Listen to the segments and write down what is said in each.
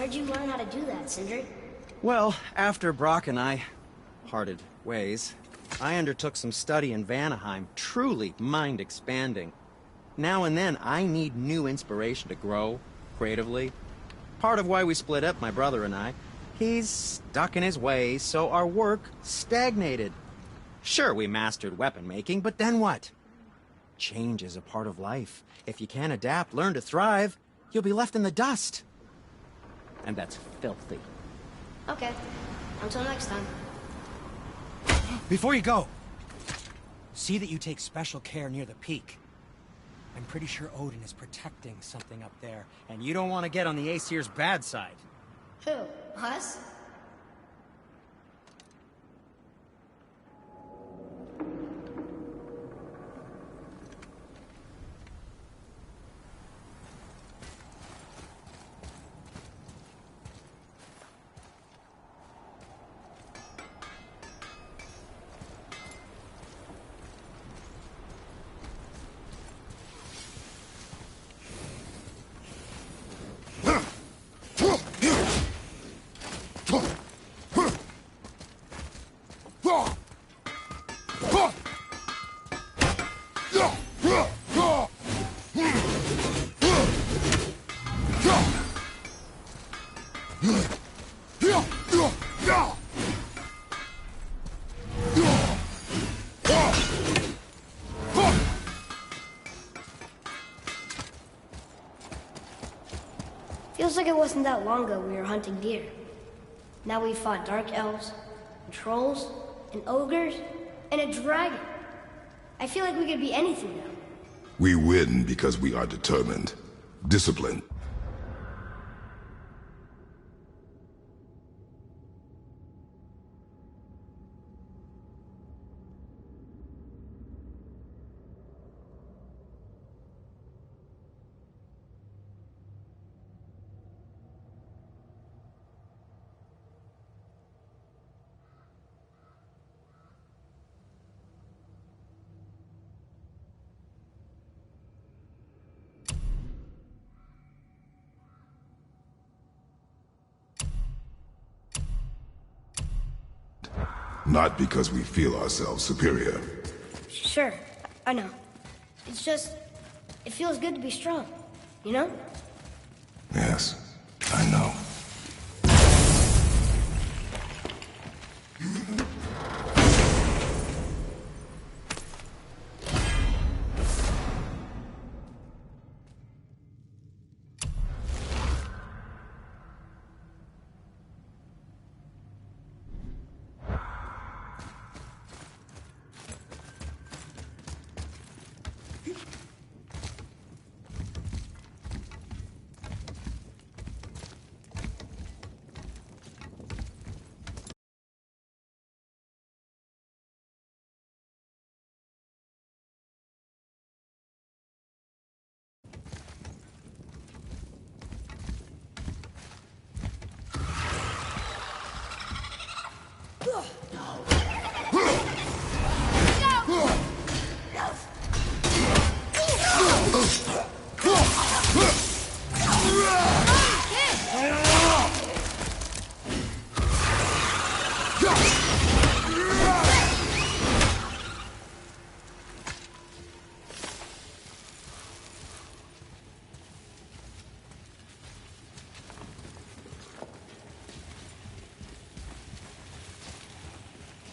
where'd you learn how to do that, Sindri? Well, after Brock and I parted ways, I undertook some study in Vanaheim, truly mind-expanding. Now and then, I need new inspiration to grow creatively. Part of why we split up, my brother and I. He's stuck in his ways, so our work stagnated. Sure, we mastered weapon making, but then what? Change is a part of life. If you can't adapt, learn to thrive, you'll be left in the dust. And that's filthy. Okay. Until next time. Before you go, see that you take special care near the peak. I'm pretty sure Odin is protecting something up there, and you don't want to get on the Aesir's bad side. Who? Us? Feels like it wasn't that long ago we were hunting deer. Now we fought dark elves, and trolls, and ogres, and a dragon. I feel like we could be anything now. We win because we are determined, disciplined. Not because we feel ourselves superior. Sure, I know. It's just, it feels good to be strong, you know? Yes, I know.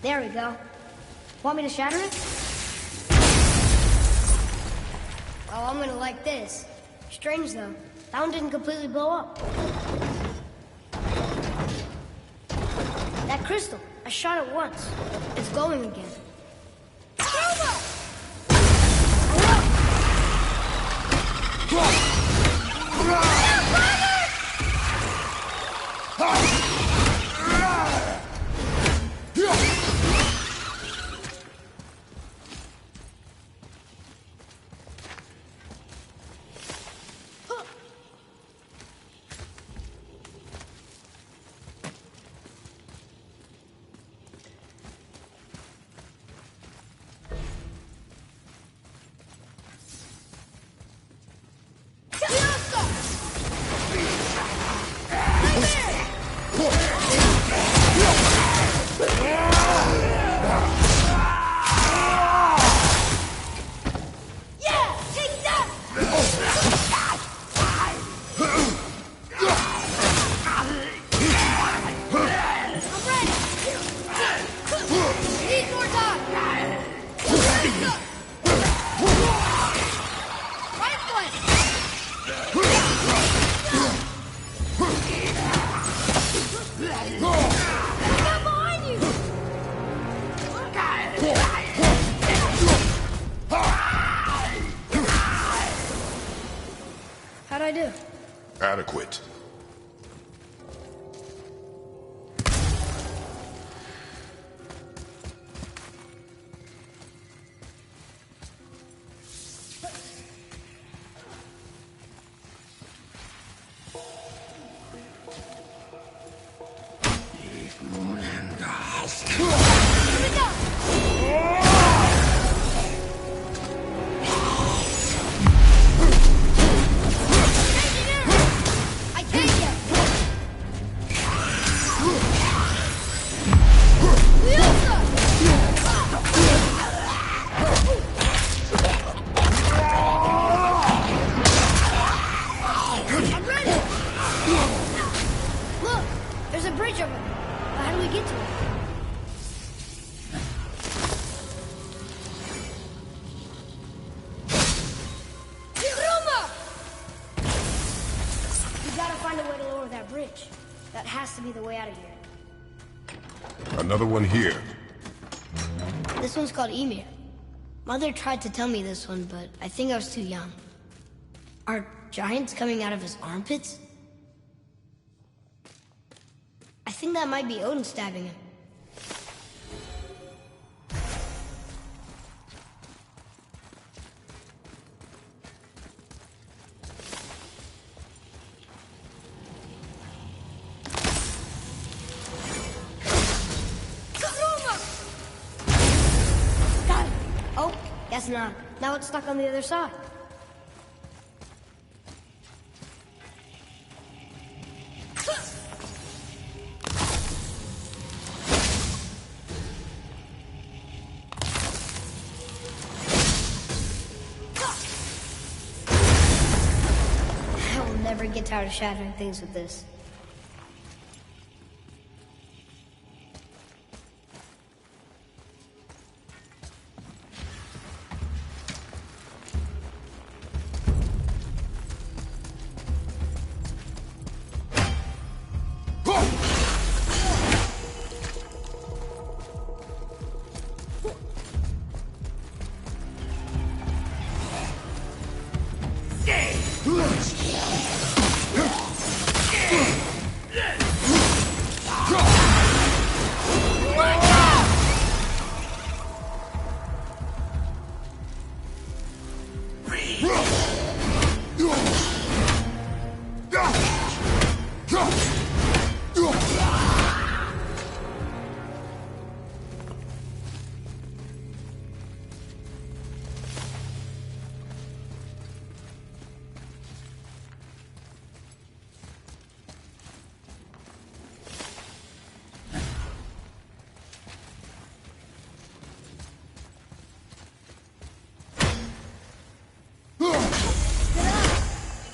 There we go. Want me to shatter it? Oh, I'm gonna like this. Strange, though. That one didn't completely blow up. That crystal, I shot it once. It's glowing again. I take you! I'm ready! Look! There's a bridge over there. But how do we get to it? We gotta find a way to lower that bridge. That has to be the way out of here. Another one here. This one's called Emir. Mother tried to tell me this one, but I think I was too young. Are giants coming out of his armpits? I think that might be Odin stabbing him. Got it! Oh, guess not. Now it's stuck on the other side. I will never get tired of shattering things with this.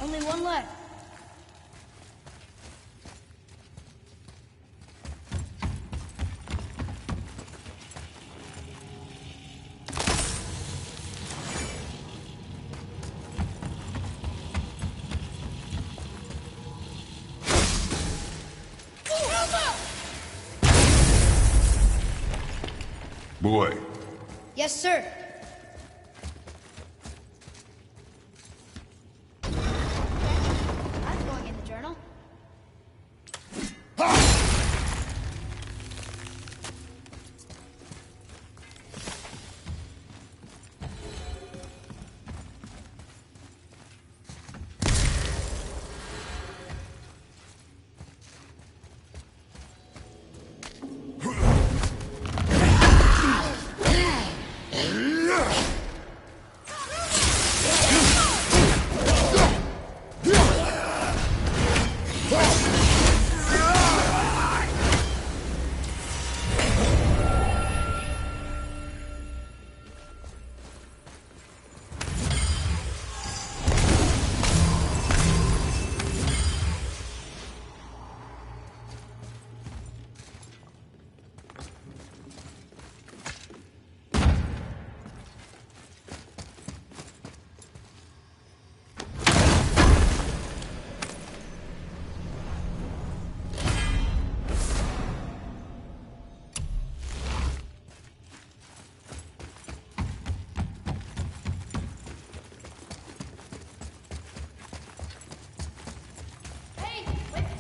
Only one left. Boy, Yes, sir. That's going in the journal.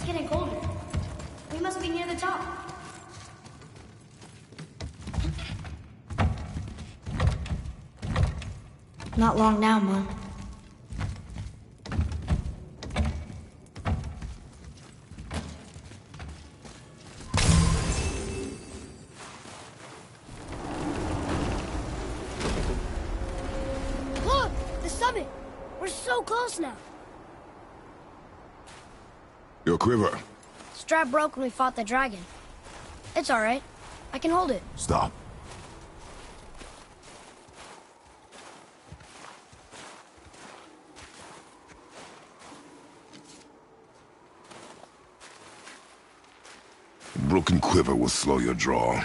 Getting colder. We must be near the top. Not long now, Mom. close now. Your quiver. Strap broke when we fought the dragon. It's alright. I can hold it. Stop. A broken quiver will slow your draw.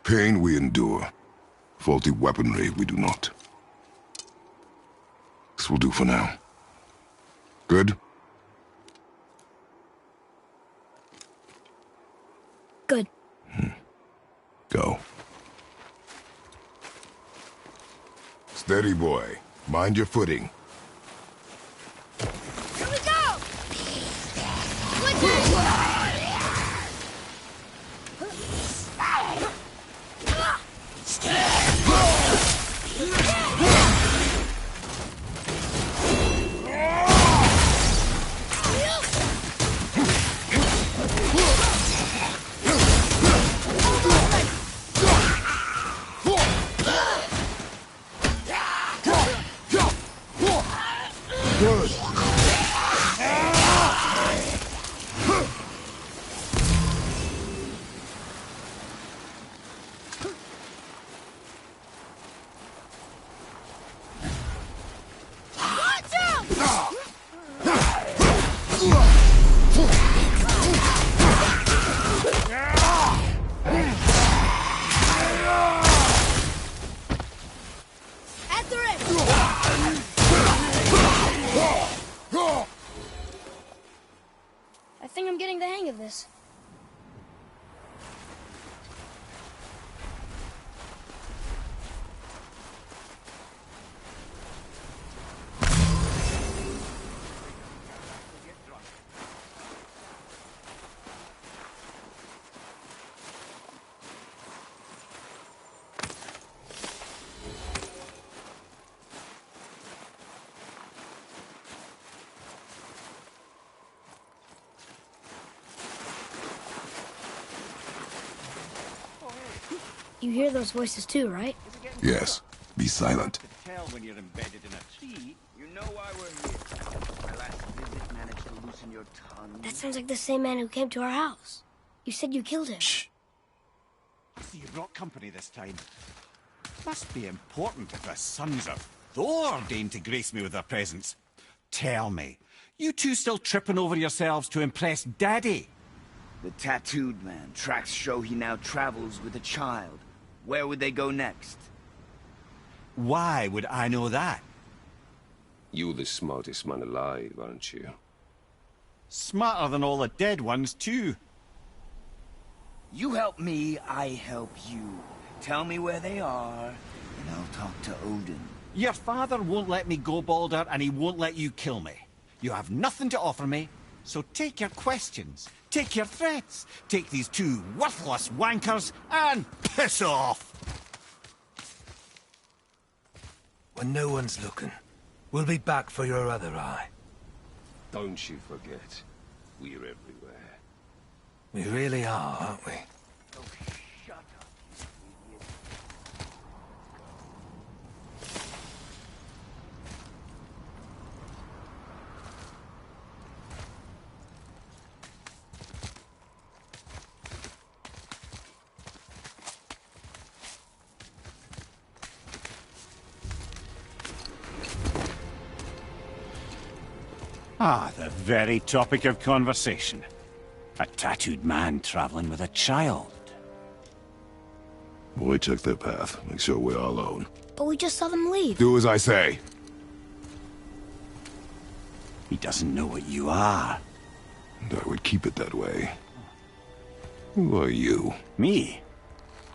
Pain we endure. Faulty weaponry we do not. This will do for now. Good? Good. Go. Steady, boy. Mind your footing. Here we go! Quickly! Good. I think I'm getting the hang of this. You hear those voices too, right? Yes. Be silent. Tell when you're embedded in a tree. You know why we're here. My last visit managed to loosen your tongue. That sounds like the same man who came to our house. You said you killed him. Shh. So you brought company this time. Must be important if the sons of Thor deign to grace me with their presence. Tell me, you two still tripping over yourselves to impress Daddy? The tattooed man. Tracks show he now travels with a child. Where would they go next? Why would I know that? You're the smartest man alive, aren't you? Smarter than all the dead ones, too. You help me, I help you. Tell me where they are, and I'll talk to Odin. Your father won't let me go, Balder, and he won't let you kill me. You have nothing to offer me, so take your questions, take your threats, take these two worthless wankers, and piss off! When no one's looking, we'll be back for your other eye. Don't you forget, we're everywhere. We really are, aren't we? Oh, shut up, you idiot. Ah, the very topic of conversation. A tattooed man traveling with a child. Boy, check their path. Make sure we're all alone. But we just saw them leave. Do as I say. He doesn't know what you are. And I would keep it that way. Who are you? Me?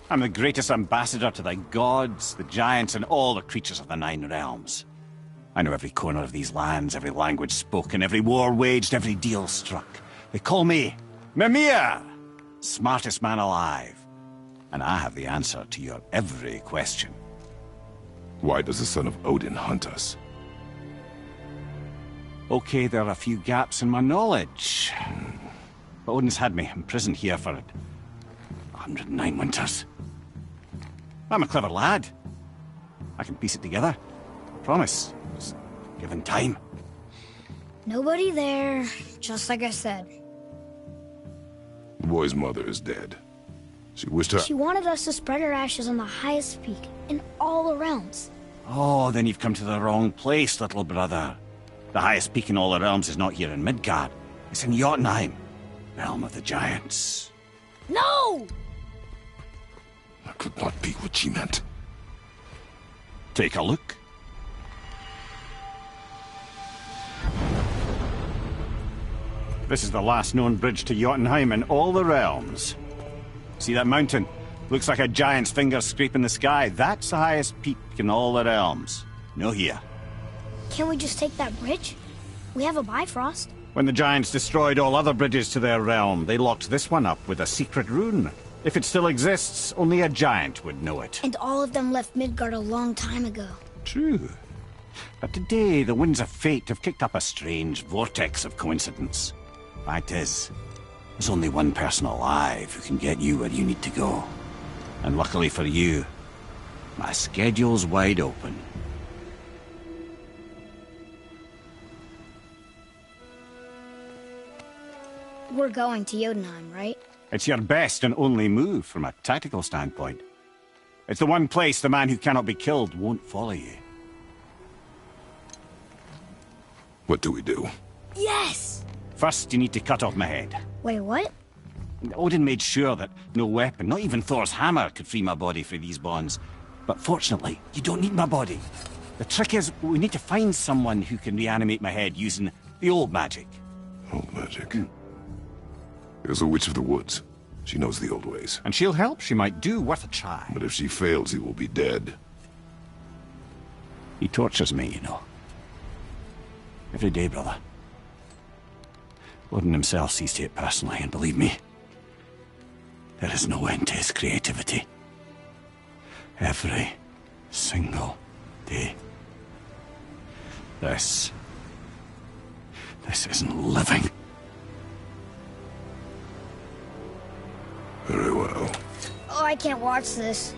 I'm the greatest ambassador to the gods, the giants, and all the creatures of the Nine Realms. I know every corner of these lands, every language spoken, every war waged, every deal struck. They call me Mimir, smartest man alive. And I have the answer to your every question. Why does the son of Odin hunt us? Okay, there are a few gaps in my knowledge. But Odin's had me imprisoned here for 109 winters. I'm a clever lad. I can piece it together. Promise. given time. Nobody there, just like I said. The boy's mother is dead. She wished her... She wanted us to spread her ashes on the highest peak in all the realms. Oh, then you've come to the wrong place, little brother. The highest peak in all the realms is not here in Midgard. It's in Jotunheim, realm of the giants. No! That could not be what she meant. Take a look. This is the last known bridge to Jotunheim in all the realms. See that mountain? Looks like a giant's finger scraping the sky. That's the highest peak in all the realms. No here. Can't we just take that bridge? We have a Bifrost. When the giants destroyed all other bridges to their realm, they locked this one up with a secret rune. If it still exists, only a giant would know it. And all of them left Midgard a long time ago. True. But today, the winds of fate have kicked up a strange vortex of coincidence. Fact is, there's only one person alive who can get you where you need to go. And luckily for you, my schedule's wide open. We're going to Jotunheim, right? It's your best and only move from a tactical standpoint. It's the one place the man who cannot be killed won't follow you. What do we do? Yes! First, you need to cut off my head. Wait, what? Odin made sure that no weapon, not even Thor's hammer, could free my body from these bonds. But fortunately, you don't need my body. The trick is, we need to find someone who can reanimate my head using the old magic. Old magic? There's a witch of the woods. She knows the old ways. And she'll help. She might do worth a try. But if she fails, he will be dead. He tortures me, you know. Every day, brother. Odin himself sees to it personally, and believe me, there is no end to his creativity. Every single day. This isn't living. Very well. Oh, I can't watch this.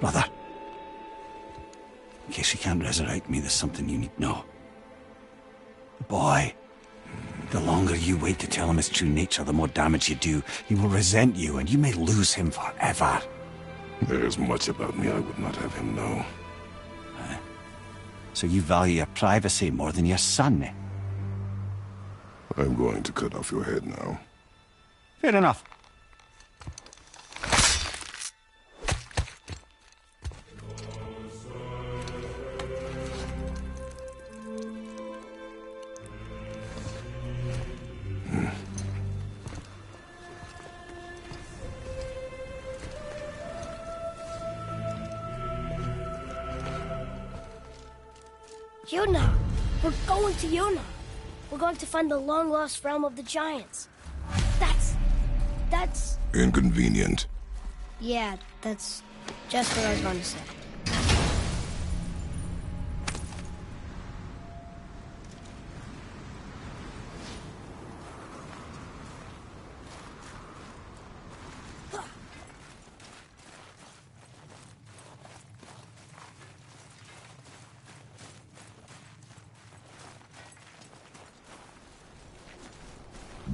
Brother, in case you can't resurrect me, there's something you need to know. The boy, the longer you wait to tell him his true nature, the more damage you do. He will resent you, and you may lose him forever. There's much about me I would not have him know. So you value your privacy more than your son, eh? I'm going to cut off your head now. Fair enough. Yona! We're going to Yona! We're going to find the long-lost realm of the giants. That's... Inconvenient. Yeah, that's just what I was going to say.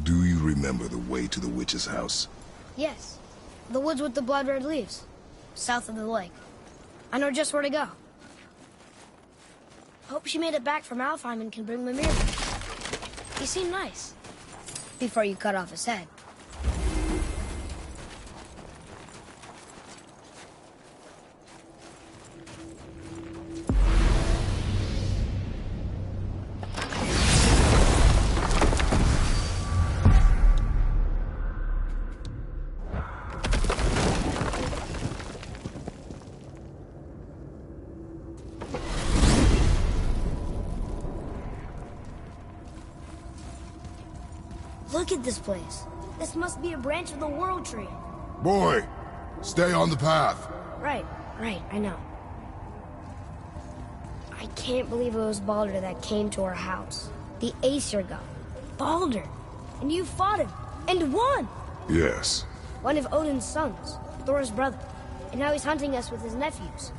Do you remember the way to the witch's house? Yes. The woods with the blood-red leaves. South of the lake. I know just where to go. Hope she made it back from Alfheim and can bring Mimir back. He seemed nice. Before you cut off his head. Look at this place. This must be a branch of the World Tree. Boy, stay on the path. Right, I know. I can't believe it was Baldur that came to our house. The Aesir god. Baldur. And you fought him. And won! Yes. One of Odin's sons. Thor's brother. And now he's hunting us with his nephews.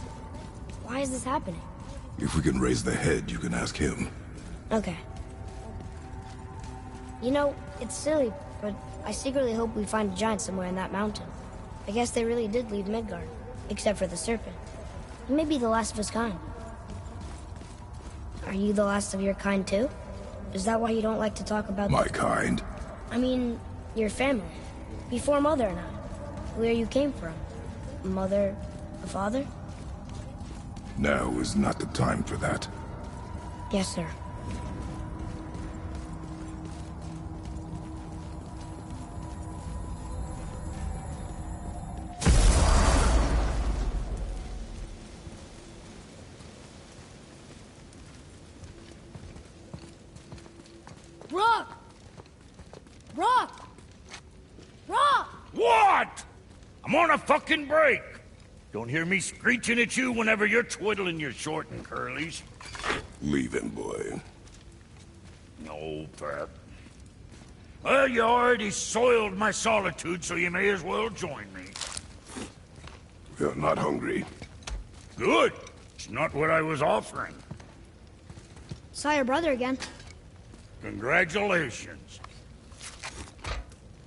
Why is this happening? If we can raise the head, you can ask him. Okay. You know, it's silly, but I secretly hope we find a giant somewhere in that mountain. I guess they really did leave Midgard, except for the serpent. He may be the last of his kind. Are you the last of your kind too? Is that why you don't like to talk about My kind? I mean, your family. Before Mother and I. Where you came from. Mother, a father? Now is not the time for that. Yes, sir. Rock! Rock! Rock! What? I'm on a fucking break. Don't hear me screeching at you whenever you're twiddling your short and curlies. Leave him, boy. No, Pep. Well, you already soiled my solitude, so you may as well join me. We are not hungry. Good. It's not what I was offering. Saw your brother again. Congratulations.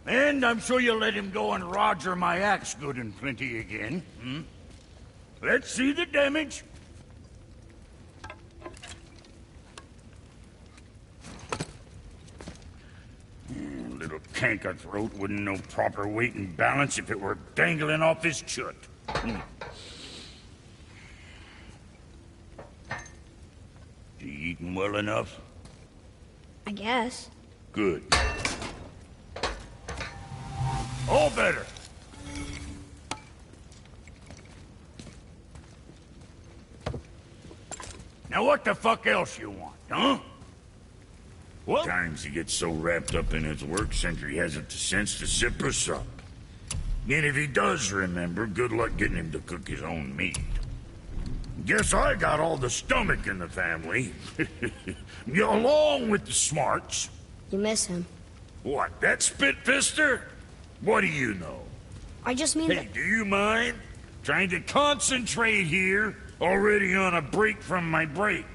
And I'm sure you'll let him go and roger my axe good and plenty again, hmm? Let's see the damage. Little canker throat wouldn't know proper weight and balance if it were dangling off his chut. You eating well enough? I guess. Good. All better. Now what the fuck else you want, huh? What? Times he gets so wrapped up in his work, Sentry hasn't the sense to zip us up. And if he does remember, good luck getting him to cook his own meat. Guess I got all the stomach in the family. Along with the smarts. You miss him. What, that spit-fister? What do you know? I just mean Hey, do you mind? Trying to concentrate here, already on a break from my break.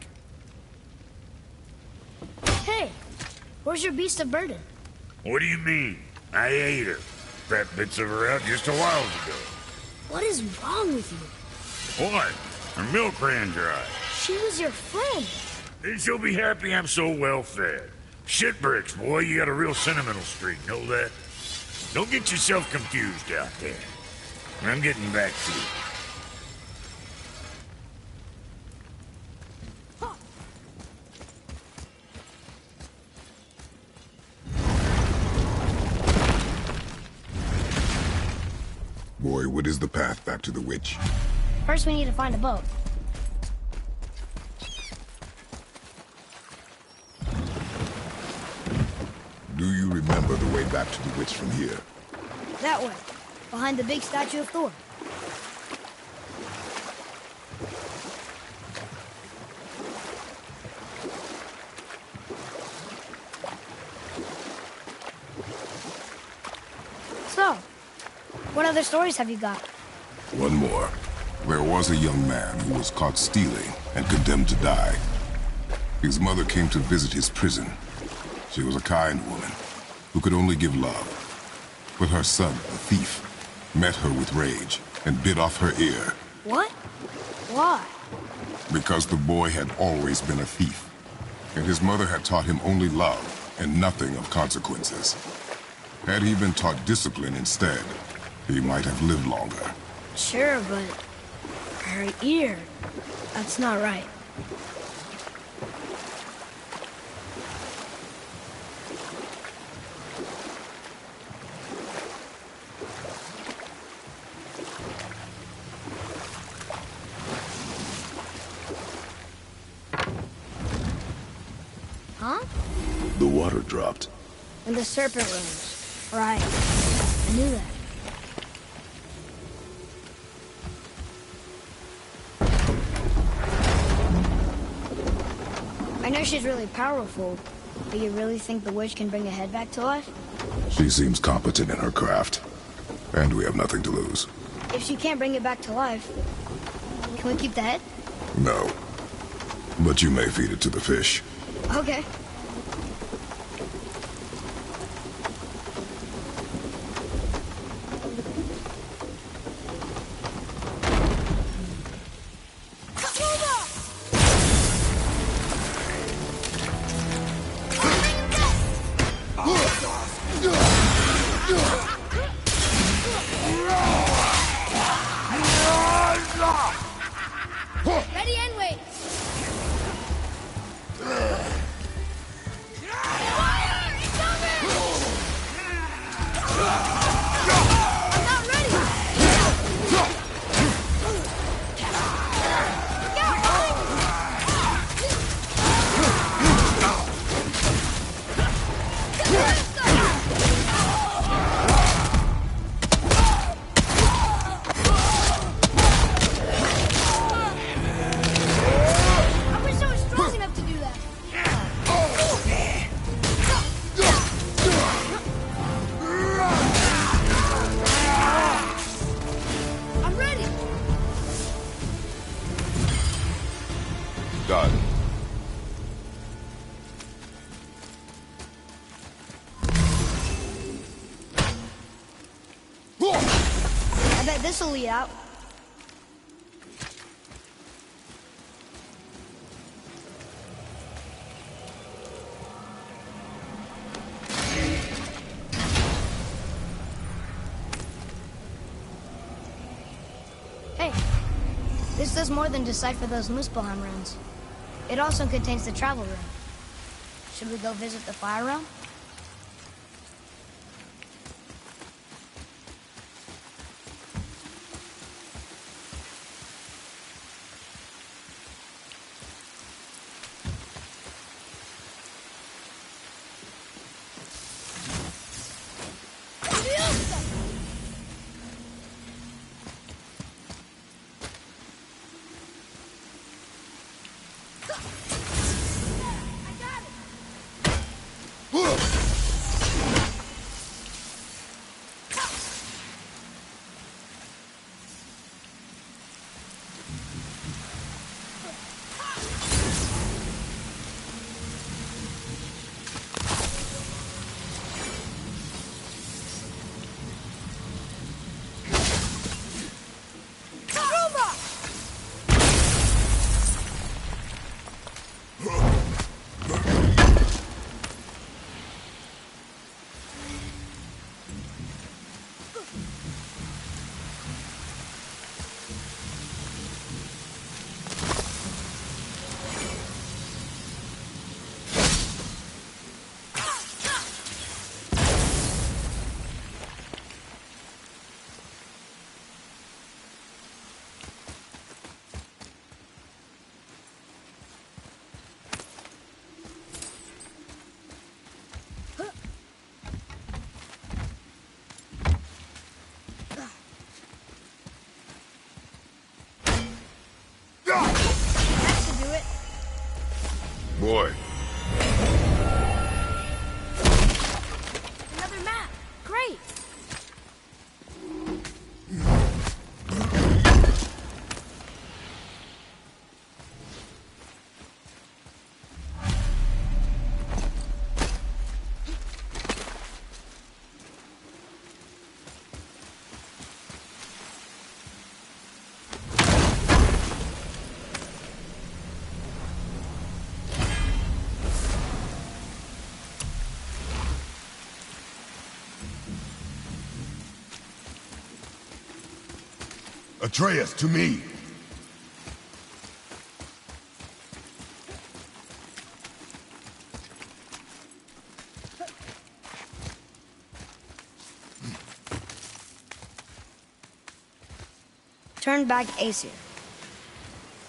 Hey, where's your beast of burden? What do you mean? I ate her. Fat bits of her out just a while ago. What is wrong with you? What? Her milk ran dry. She was your friend. Then she'll be happy I'm so well fed. Shit bricks, boy, you got a real sentimental streak, know that? Don't get yourself confused out there. I'm getting back to you. Boy, what is the path back to the witch? First we need to find a boat. Do you remember the way back to the witch from here? That way, behind the big statue of Thor. So, what other stories have you got? One more. There was a young man who was caught stealing and condemned to die. His mother came to visit his prison. She was a kind woman who could only give love. But her son, the thief, met her with rage and bit off her ear. What? Why? Because the boy had always been a thief, and his mother had taught him only love and nothing of consequences. Had he been taught discipline instead, he might have lived longer. Sure, but her ear, that's not right. Huh? The water dropped. And the serpent rose. Right. I knew that. I know she's really powerful, but you really think the witch can bring a head back to life? She seems competent in her craft, and we have nothing to lose. If she can't bring it back to life, can we keep the head? No. But you may feed it to the fish. Okay. Ready and wait. Fire! Incoming! I'm not ready. I wish I was strong enough to do that. I'm ready. Done. I bet this'll lead out. Hey, this does more than decipher those Muspelheim runes. It also contains the travel rune. Should we go visit the fire realm? That should do it. Boy. Another map. Great. Atreus, to me! Turn back Aesir.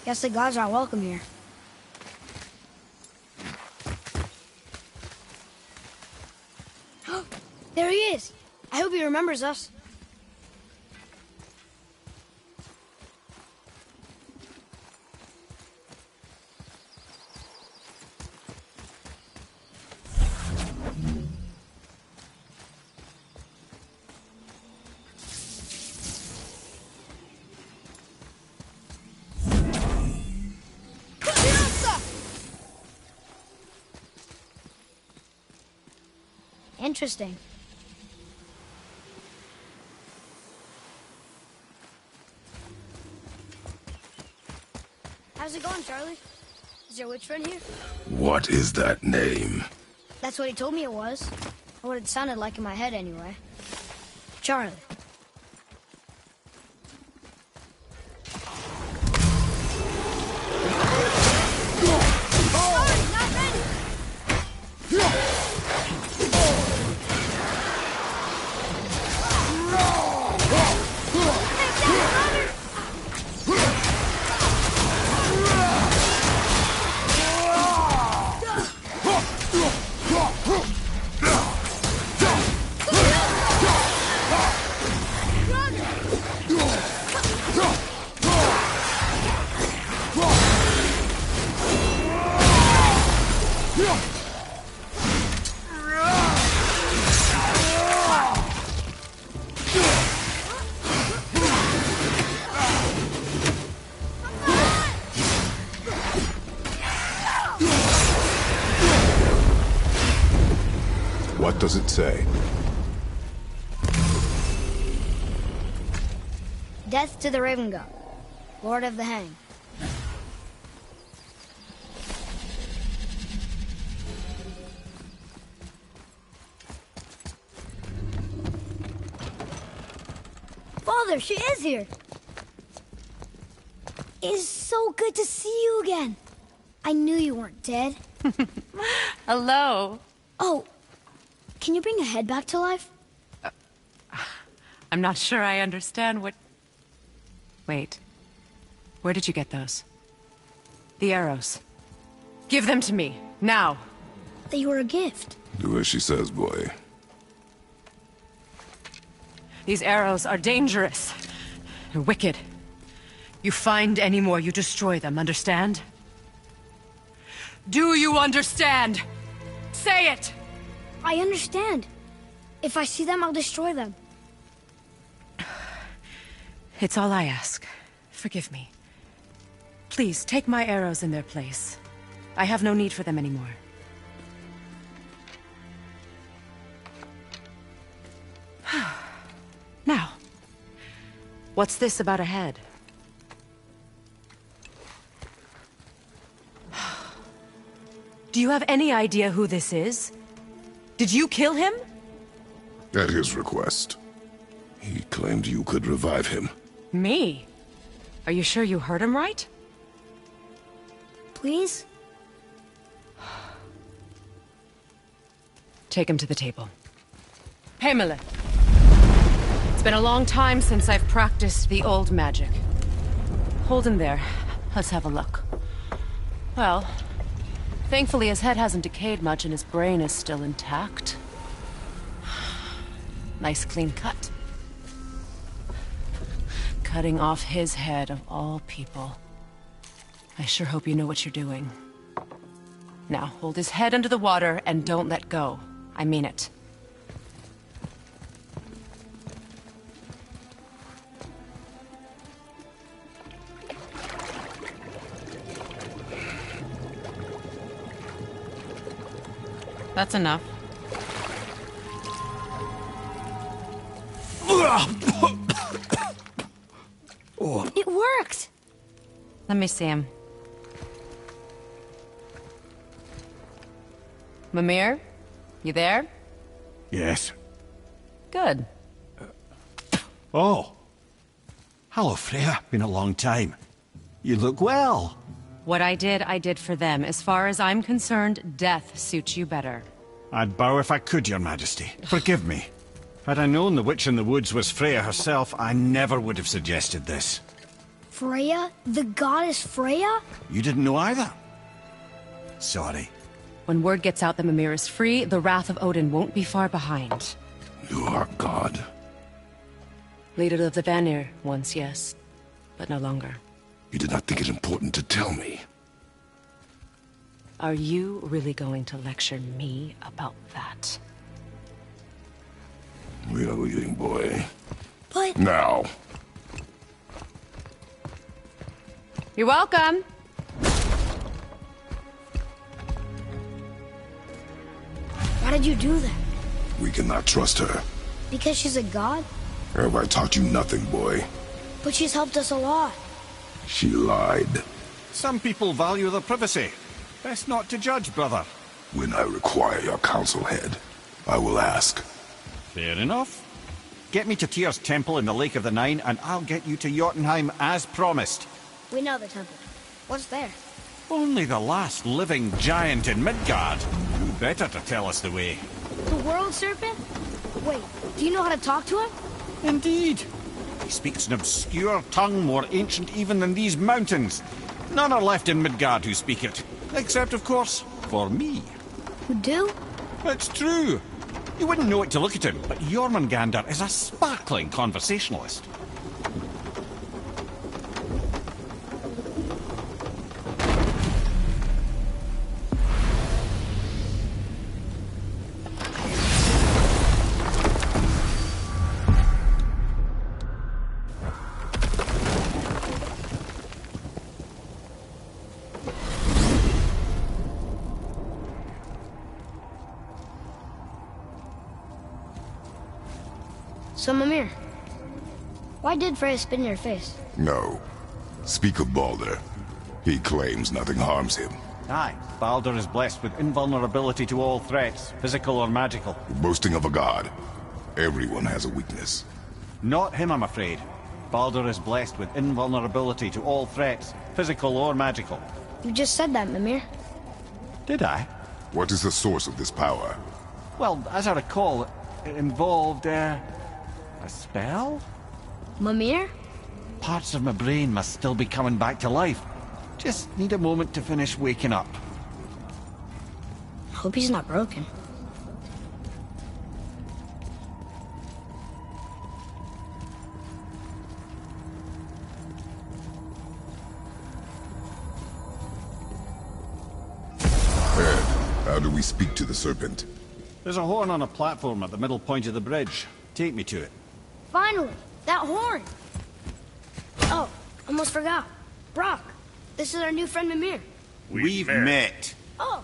Guess the gods are welcome here. There he is! I hope he remembers us. Interesting. How's it going, Charlie? Is your witch friend here? What is that name? That's what he told me it was. Or what it sounded like in my head, anyway. Charlie. What does it say? Death to the Raven God, Lord of the Hang. Father, she is here! It is so good to see you again. I knew you weren't dead. Hello. Oh, can you bring a head back to life? I'm not sure I understand what... Wait. Where did you get those? The arrows. Give them to me, now. They were a gift. Do as she says, boy. These arrows are dangerous. They're wicked. You find any more, you destroy them, understand? Do you understand? Say it! I understand. If I see them, I'll destroy them. It's all I ask. Forgive me. Please, take my arrows in their place. I have no need for them anymore. Now, what's this about a head? Do you have any idea who this is? Did you kill him? At his request. He claimed you could revive him. Me? Are you sure you heard him right? Please? Take him to the table. Hamlet. It's been a long time since I've practiced the old magic. Hold him there. Let's have a look. Well, thankfully his head hasn't decayed much and his brain is still intact. Nice clean cut. Cutting off his head of all people. I sure hope you know what you're doing. Now, hold his head under the water and don't let go. I mean it. That's enough. It worked! Let me see him. Mimir? You there? Yes. Good. Oh. Hello, Freya. Been a long time. You look well. What I did for them. As far as I'm concerned, death suits you better. I'd bow if I could, Your Majesty. Forgive me. Had I known the witch in the woods was Freya herself, I never would have suggested this. Freya? The goddess Freya? You didn't know either? Sorry. When word gets out that Mimir is free, the wrath of Odin won't be far behind. You are God. Leader of the Vanir, once, yes. But no longer. You did not think it important to tell me. Are you really going to lecture me about that? We are leaving, boy. But... Now. You're welcome. Why did you do that? We cannot trust her. Because she's a god? Have I taught you nothing, boy? But she's helped us a lot. She lied. Some people value their privacy. Best not to judge, brother. When I require your council head, I will ask. Fair enough. Get me to Tyr's temple in the Lake of the Nine, and I'll get you to Jotunheim as promised. We know the temple. What's there? Only the last living giant in Midgard. Who better to tell us the way? The world serpent? Wait, do you know how to talk to him? Indeed. He speaks an obscure tongue more ancient even than these mountains. None are left in Midgard who speak it. Except, of course, for me. You do? It's true. You wouldn't know it to look at him, but Jormungandr is a sparkling conversationalist. So, Mimir, why did Freya spit in your face? No. Speak of Baldur. He claims nothing harms him. Aye, Baldur is blessed with invulnerability to all threats, physical or magical. Boasting of a god. Everyone has a weakness. Not him, I'm afraid. Baldur is blessed with invulnerability to all threats, physical or magical. You just said that, Mimir. Did I? What is the source of this power? Well, as I recall, it involved, a spell? Mimir? Parts of my brain must still be coming back to life. Just need a moment to finish waking up. Hope he's not broken. Ed, how do we speak to the serpent? There's a horn on a platform at the middle point of the bridge. Take me to it. Finally! That horn! Oh, almost forgot. Brock, this is our new friend Mimir. We've met. Oh,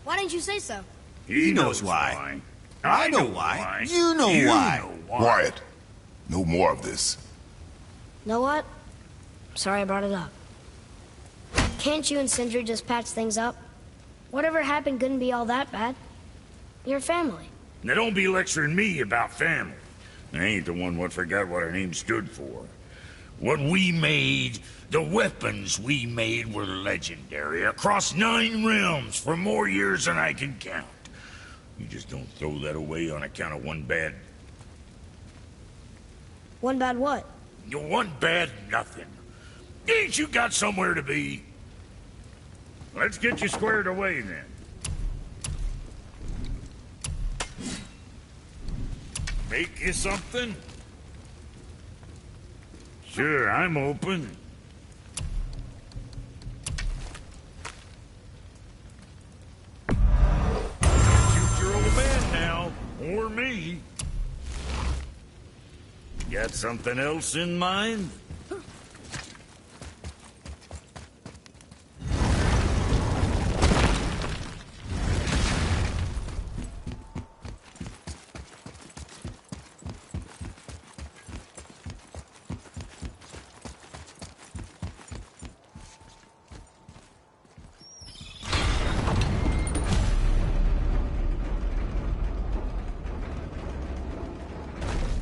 why didn't you say so? He knows why. I know why. You know why. Quiet. No more of this. Know what? Sorry I brought it up. Can't you and Sindri just patch things up? Whatever happened couldn't be all that bad. You're family. Now don't be lecturing me about family. I ain't the one what forgot what our name stood for. What we made, the weapons we made were legendary across 9 realms for more years than I can count. You just don't throw that away on account of one bad... One bad what? One bad nothing. Ain't you got somewhere to be? Let's get you squared away then. Make you something? Sure, I'm open. Shoot your old man now, or me. Got something else in mind?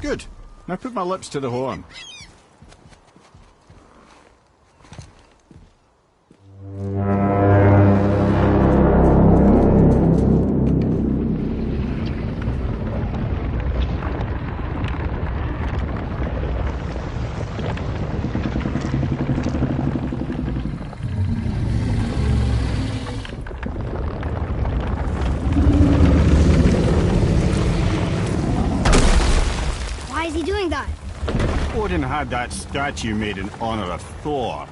Good. Now put my lips to the horn. Why is he doing that? Odin had that statue made in honor of Thor.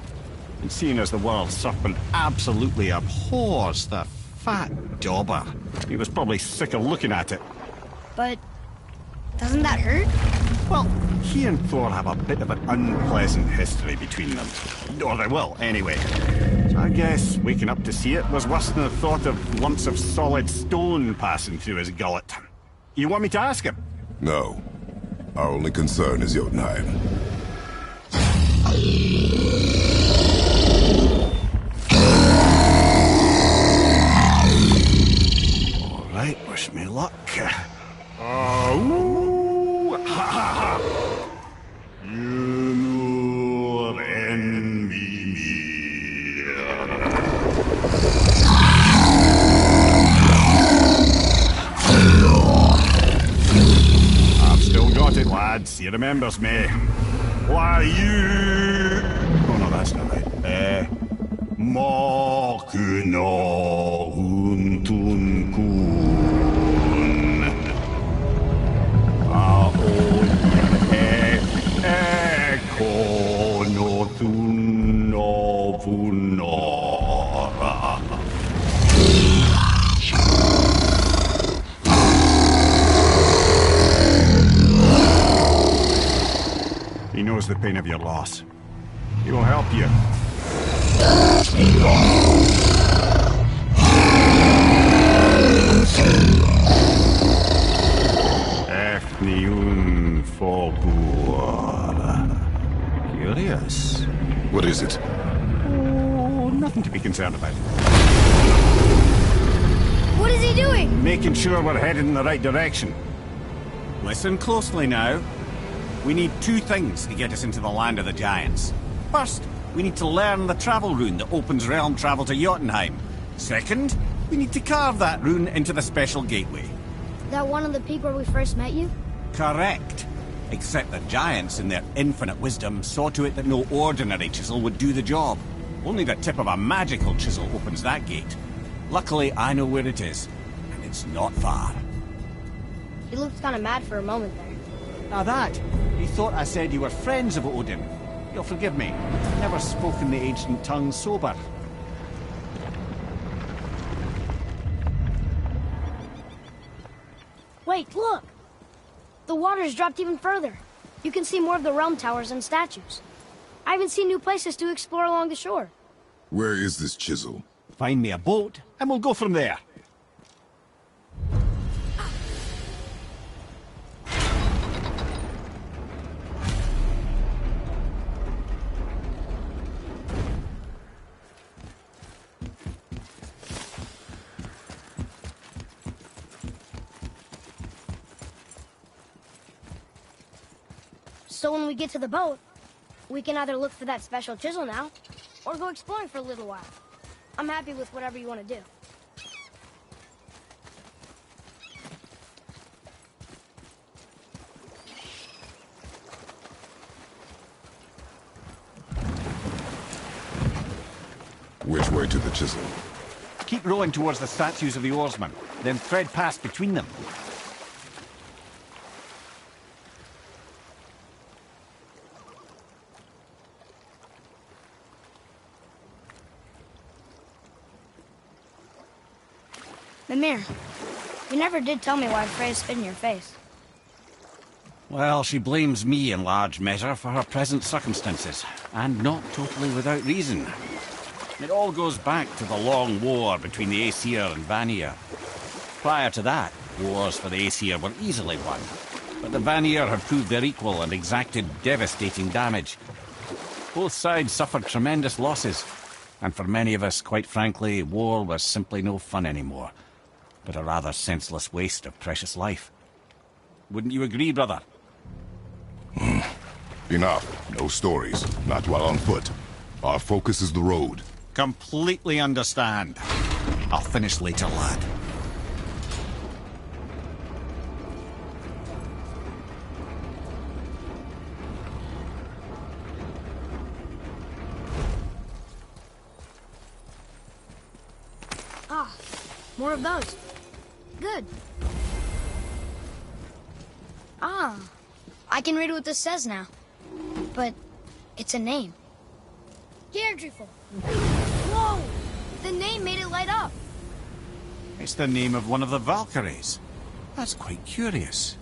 And seeing as the world serpent absolutely abhors the fat dauber, he was probably sick of looking at it. But doesn't that hurt? Well, he and Thor have a bit of an unpleasant history between them. Or they will, anyway. So I guess waking up to see it was worse than the thought of lumps of solid stone passing through his gullet. You want me to ask him? No. Our only concern is Jotunheim. All right, wish me luck. Ooh, ha, ha, ha. You envy me. I've still got it, lads. He remembers me. Why you... Oh, no, that's not right. Makuna huntun kun. Aon ekonotun novunora. He knows the pain of your loss. He will help you. Efniun Fogur. Curious. What is it? Oh, nothing to be concerned about. What is he doing? Making sure we're headed in the right direction. Listen closely now. We need two things to get us into the land of the giants. First, we need to learn the travel rune that opens realm travel to Jotunheim. Second, we need to carve that rune into the special gateway. That one on the peak where we first met you? Correct. Except the giants, in their infinite wisdom, saw to it that no ordinary chisel would do the job. Only the tip of a magical chisel opens that gate. Luckily, I know where it is, and it's not far. He looked kind of mad for a moment there. Now that, you thought I said you were friends of Odin. You'll forgive me. Never spoken the ancient tongue sober. Wait, look! The water's dropped even further. You can see more of the realm towers and statues. I even see new places to explore along the shore. Where is this chisel? Find me a boat, and we'll go from there. So when we get to the boat, we can either look for that special chisel now, or go exploring for a little while. I'm happy with whatever you want to do. Which way to the chisel? Keep rowing towards the statues of the oarsmen, then thread past between them. Mimir, you never did tell me why Freya spit in your face. Well, she blames me in large measure for her present circumstances, and not totally without reason. It all goes back to the long war between the Aesir and Vanir. Prior to that, wars for the Aesir were easily won, but the Vanir had proved their equal and exacted devastating damage. Both sides suffered tremendous losses, and for many of us, quite frankly, war was simply no fun anymore, but a rather senseless waste of precious life. Wouldn't you agree, brother? Enough. No stories. Not while on foot. Our focus is the road. Completely understand. I'll finish later, lad. Ah, more of those. Good. Ah, I can read what this says now. But it's a name. Gandriful. Whoa! The name made it light up. It's the name of one of the Valkyries. That's quite curious.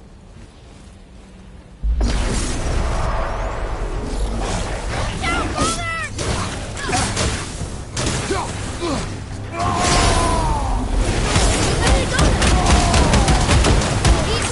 He's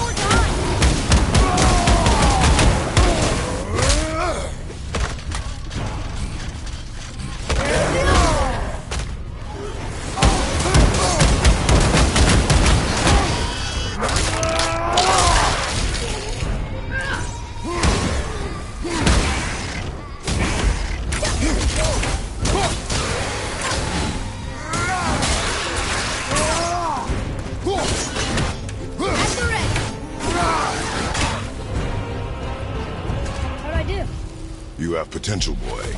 have potential, boy.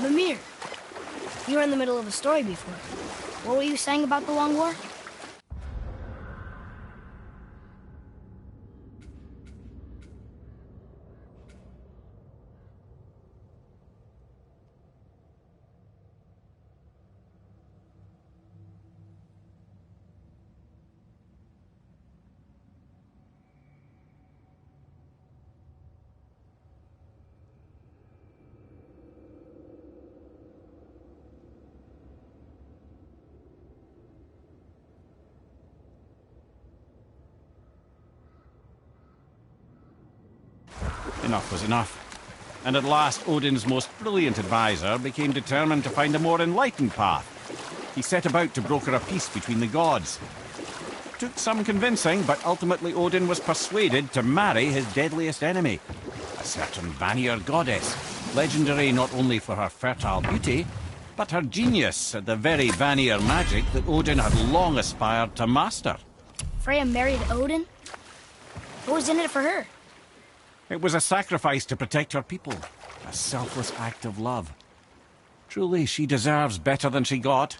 Mimir, you were in the middle of a story before. What were you saying about the Long War? Enough was enough. And at last, Odin's most brilliant advisor became determined to find a more enlightened path. He set about to broker a peace between the gods. Took some convincing, but ultimately Odin was persuaded to marry his deadliest enemy, a certain Vanir goddess, legendary not only for her fertile beauty, but her genius at the very Vanir magic that Odin had long aspired to master. Freya married Odin? What was in it for her? It was a sacrifice to protect her people, a selfless act of love. Truly, she deserves better than she got.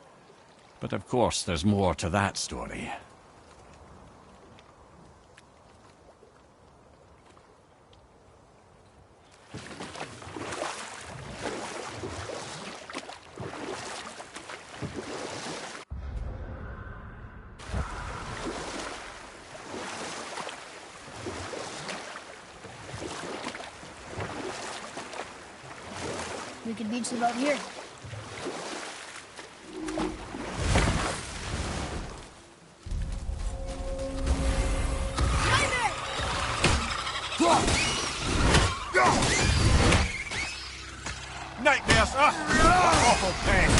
But of course, there's more to that story. We could beach the boat here. Nightmares! Awful pain!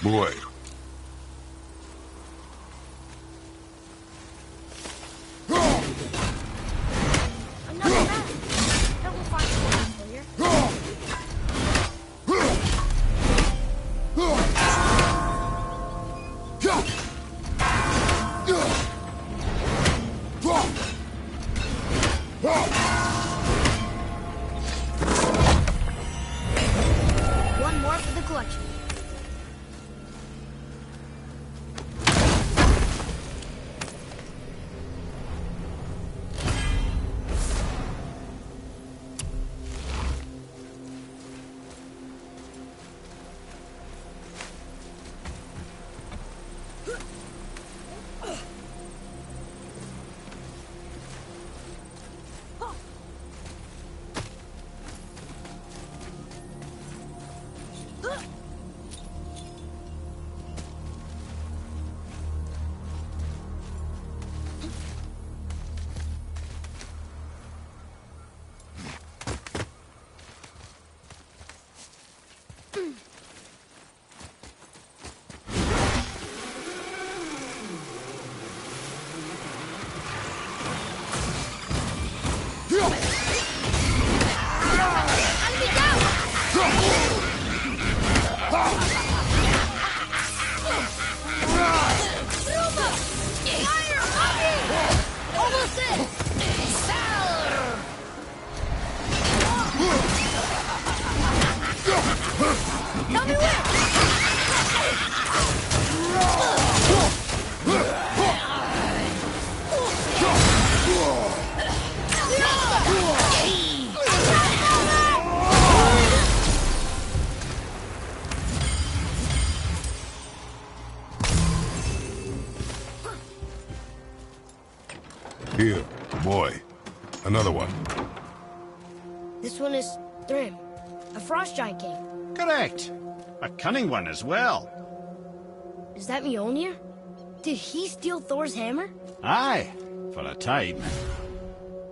Boy. Another map. That will find a path for you. One more for the collection. Here, boy. Another one. This one is Thrym, a frost giant king. Correct. A cunning one as well. Is that Mjolnir? Did he steal Thor's hammer? Aye, for a time.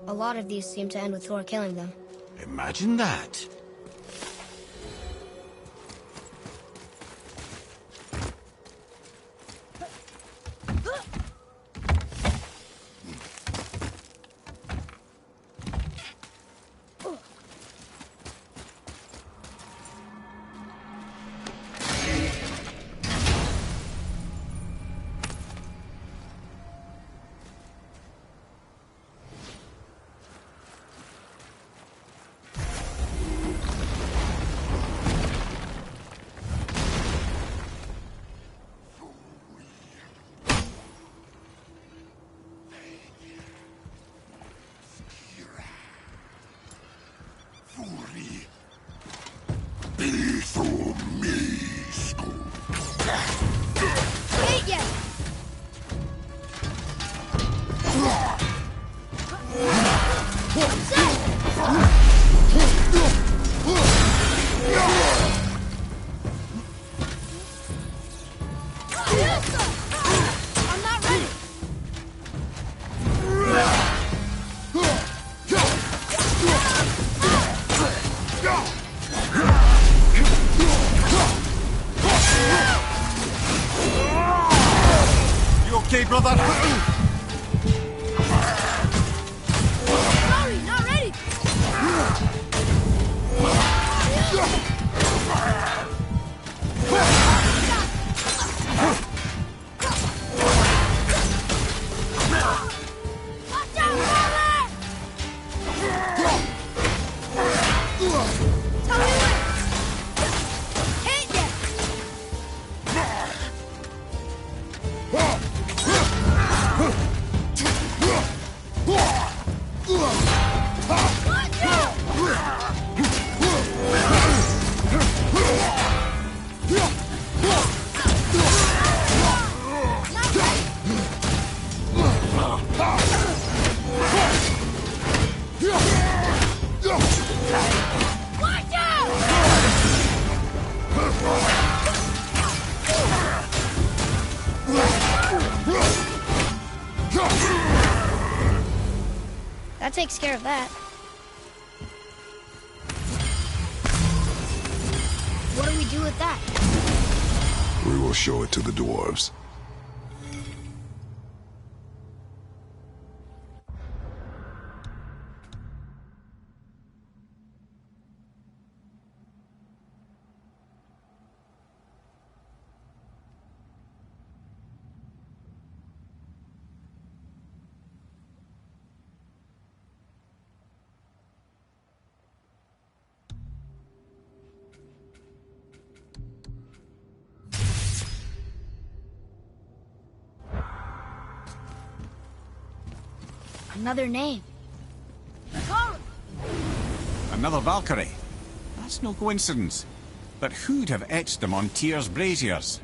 A lot of these seem to end with Thor killing them. Imagine that. Okay, brother? Sorry, not ready! Watch out, brother! Tell me when! Hit ya! Watch out! Not ready! Watch out! That takes care of that. What do we do with that? We will show it to the dwarves. Another name. Another Valkyrie. That's no coincidence. But who'd have etched them on Tyr's braziers?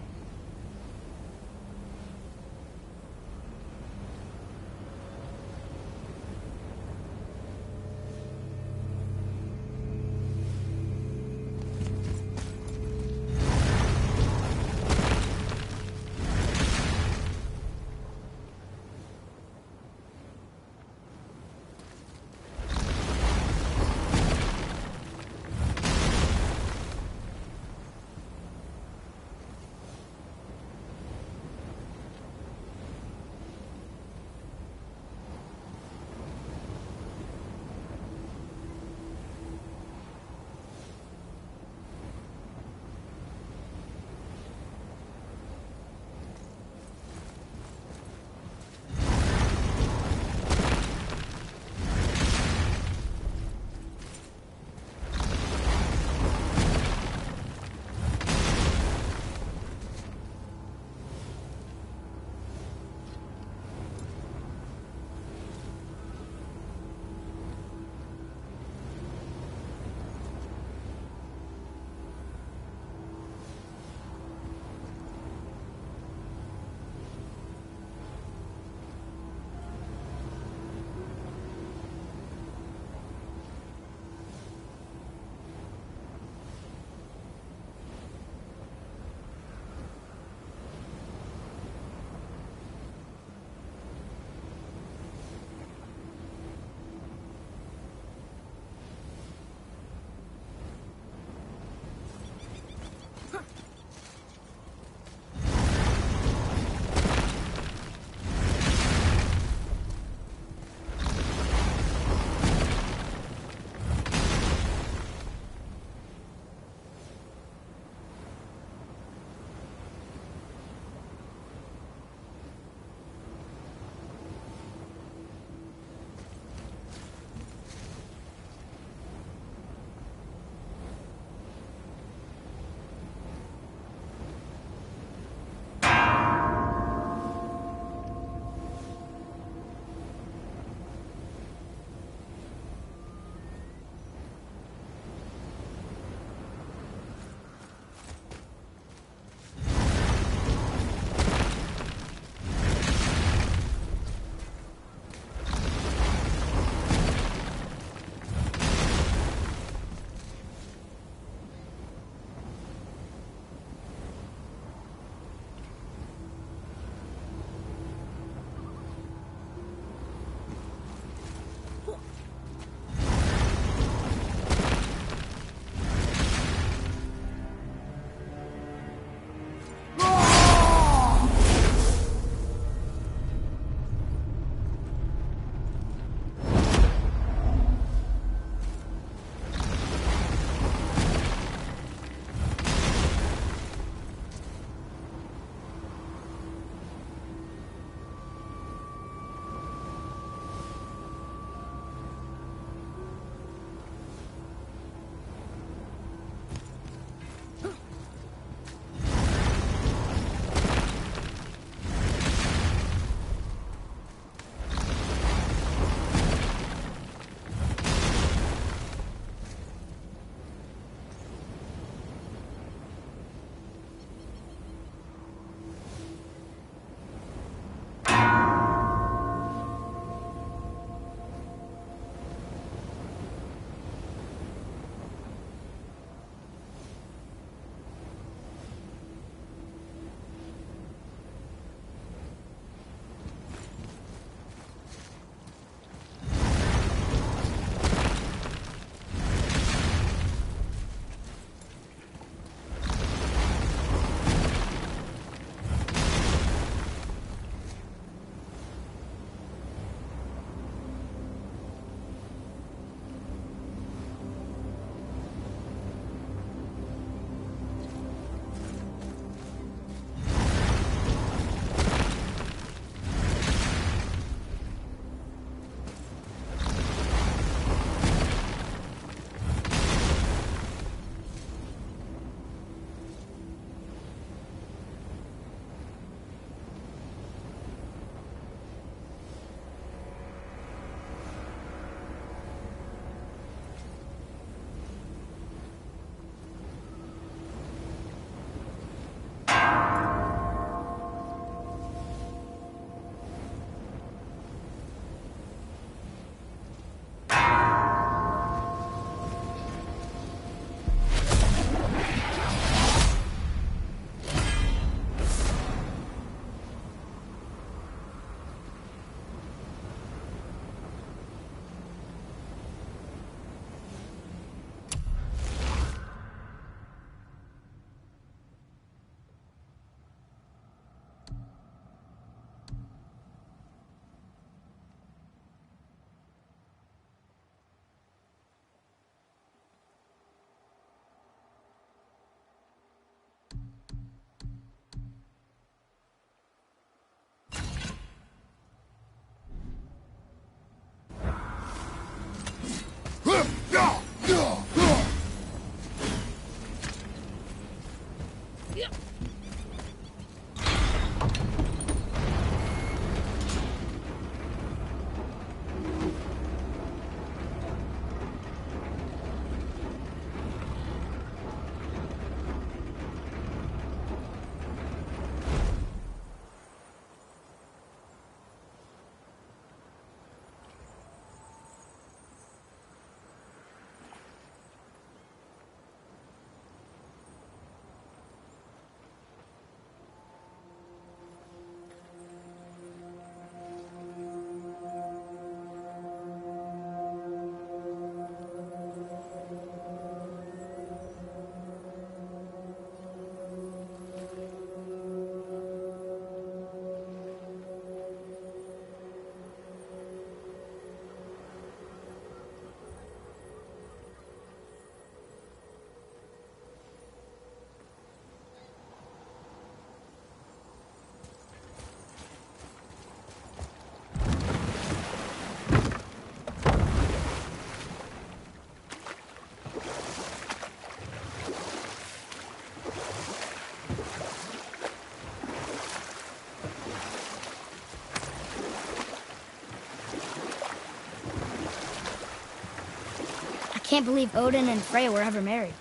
Can't believe Odin and Freya were ever married.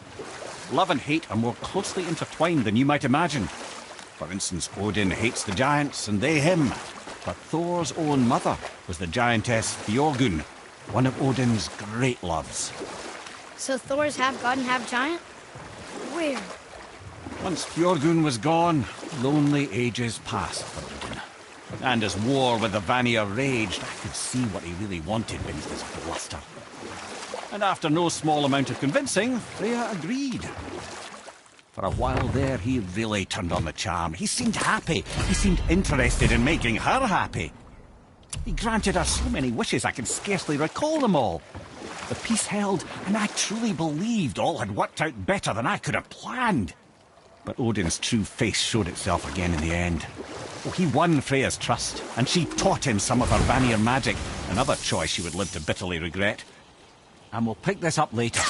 Love and hate are more closely intertwined than you might imagine. For instance, Odin hates the giants and they him. But Thor's own mother was the giantess Fjorgun, one of Odin's great loves. So Thor's half god and half giant? Weird. Once Fjorgun was gone, lonely ages passed for Odin. And as war with the Vanir raged, I could see what he really wanted beneath his bluster. And after no small amount of convincing, Freya agreed. For a while there, he really turned on the charm. He seemed happy. He seemed interested in making her happy. He granted her so many wishes I can scarcely recall them all. The peace held, and I truly believed all had worked out better than I could have planned. But Odin's true face showed itself again in the end. Oh, he won Freya's trust, and she taught him some of her Vanir magic, another choice she would live to bitterly regret. And we'll pick this up later.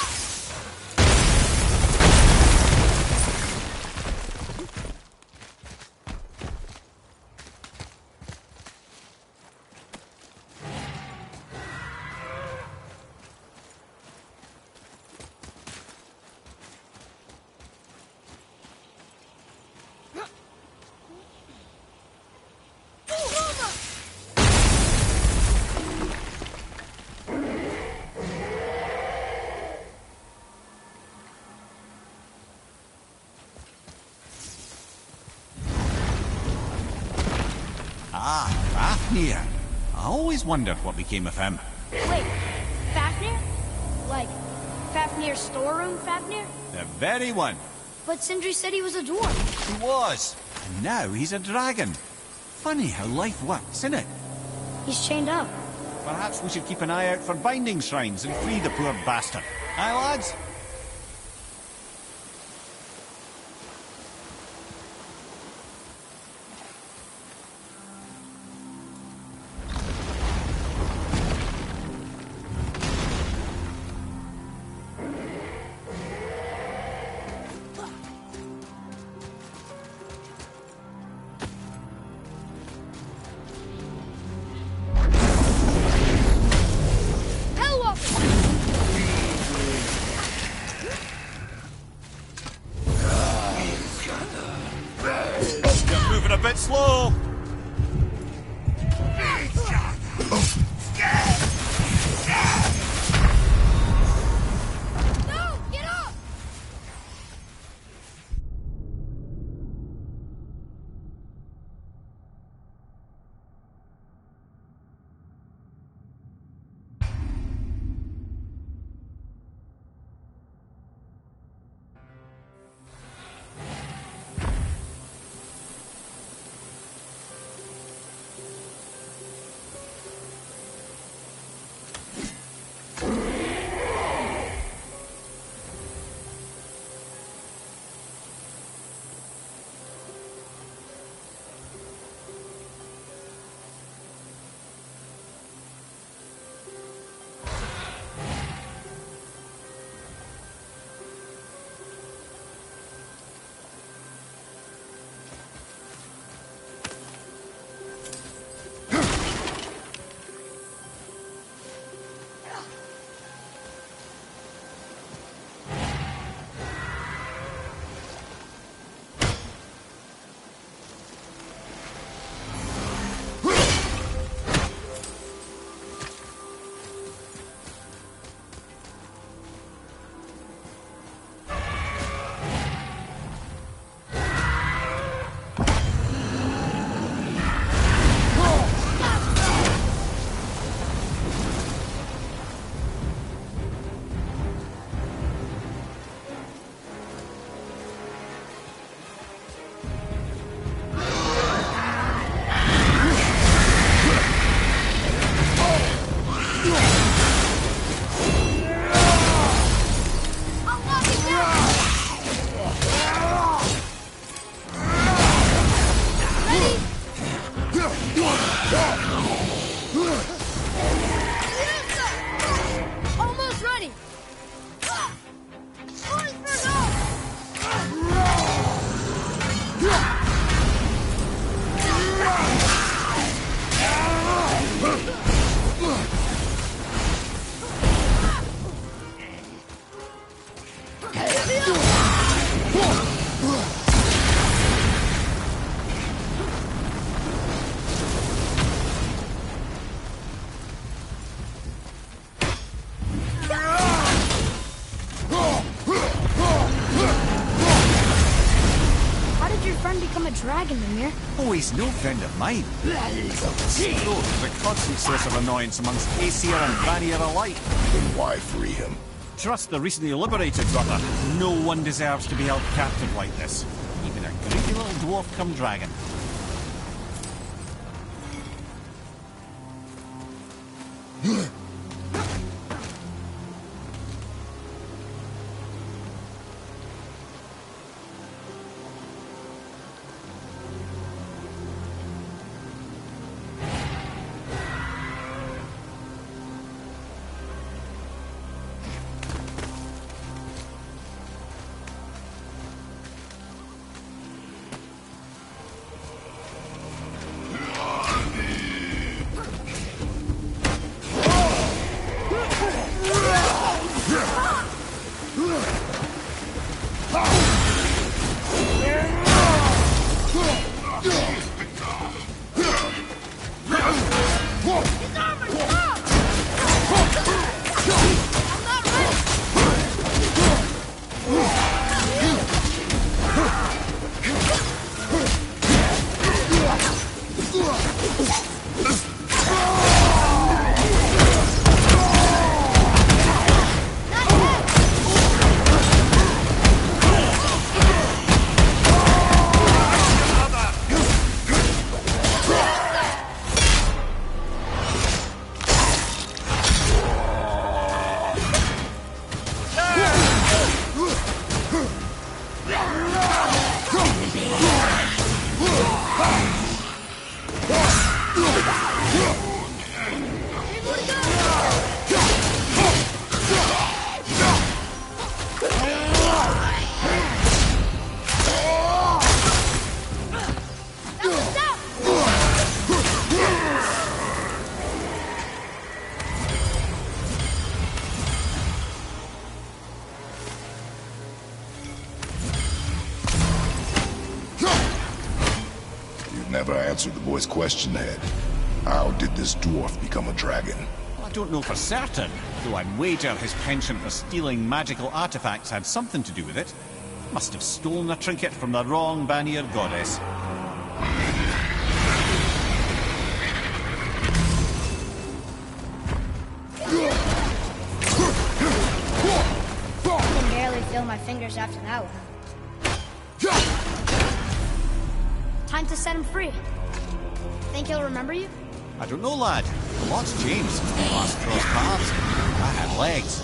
Ah, Fafnir. I always wondered what became of him. Wait, Fafnir? Like, Fafnir's storeroom Fafnir? The very one. But Sindri said he was a dwarf. He was. And now he's a dragon. Funny how life works, isn't it? He's chained up. Perhaps we should keep an eye out for binding shrines and free the poor bastard. Aye, lads? Moving a bit slow. No! Get up! dragon, Mimir. Oh, he's no friend of mine. Oh, he's a constant source of annoyance amongst Aesir and Vanir alike. Then why free him? Trust the recently liberated, brother. No one deserves to be held captive like this. Even a greedy little dwarf come dragon. Never answered the boy's question, Head. How did this dwarf become a dragon? Well, I don't know for certain, though I'd wager his penchant for stealing magical artifacts had something to do with it. Must have stolen a trinket from the wrong Vanir goddess. I can barely feel my fingers after that one. Time to set him free. Think he'll remember you? I don't know, lad. A lot's changed since we last crossed paths. I had legs.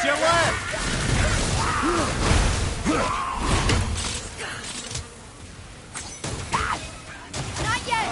Watch your left! Not yet!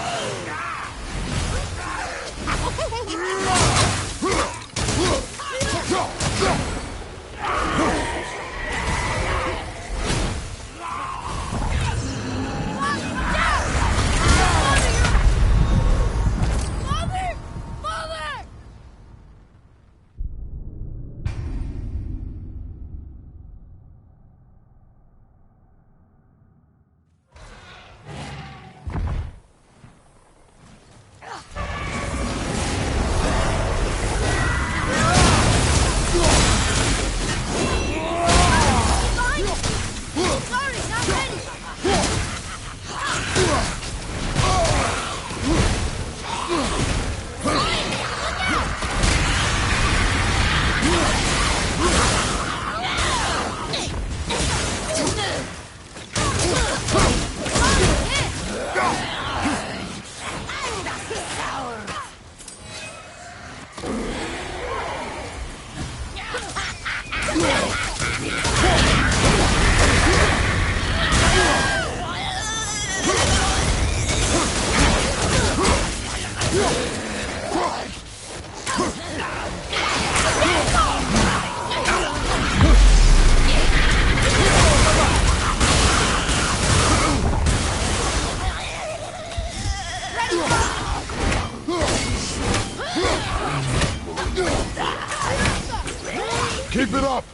Keep it up!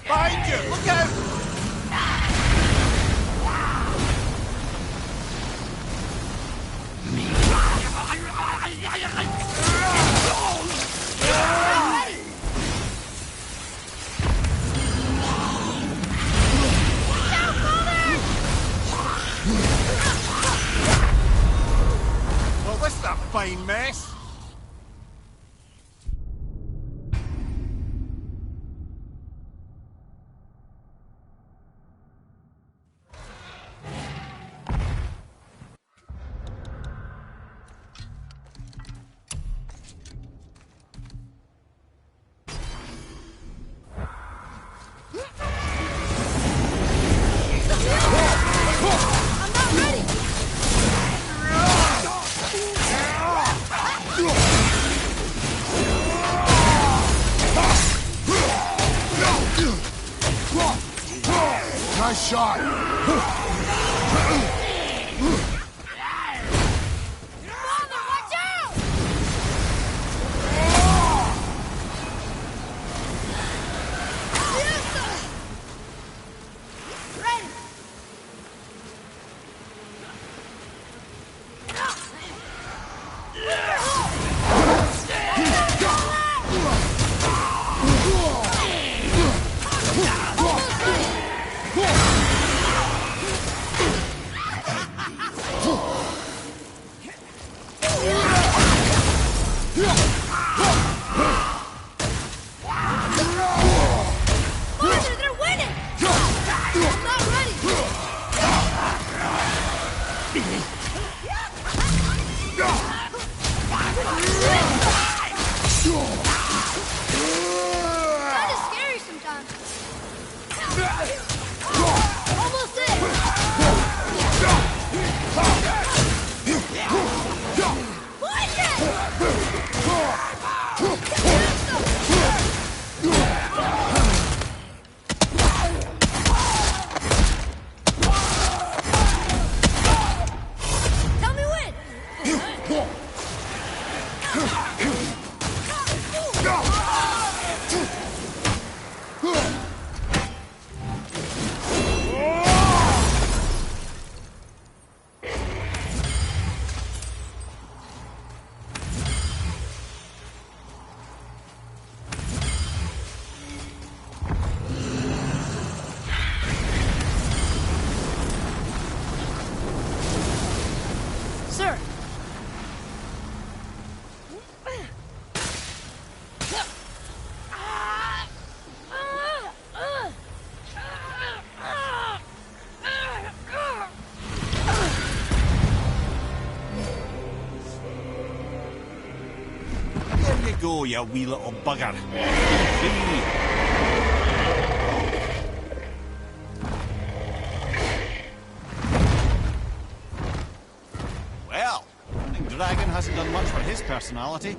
Behind you! Look out! Well, this is a fine mess. Nice shot! Watch out! Ready! Father, they're winning! I'm not ready! That is scary sometimes. Almost there! Push Tell me when! go, you wee little bugger. Free. Well, I think Dragon hasn't done much for his personality.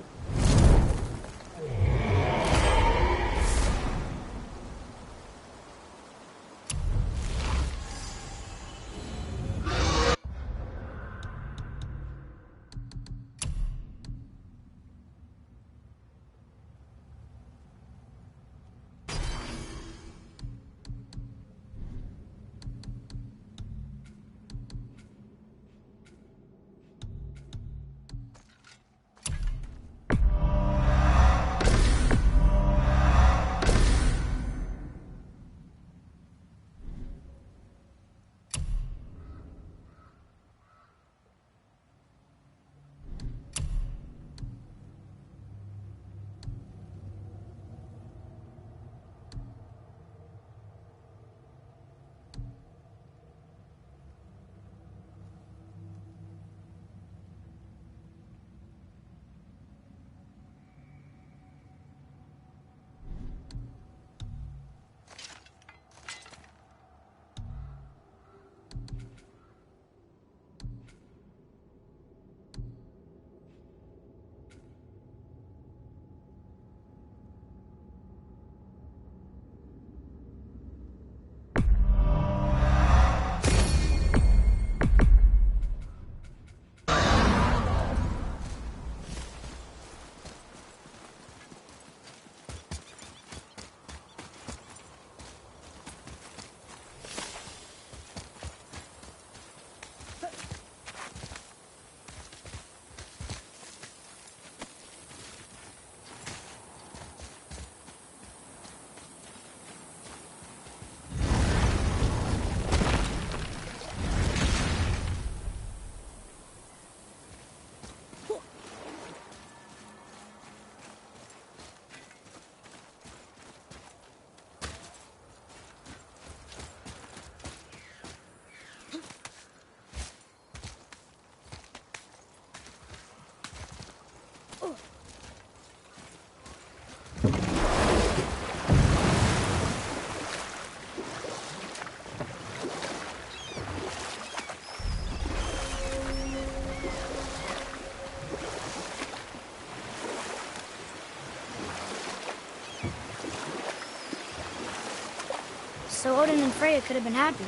So Odin and Freya could have been happy.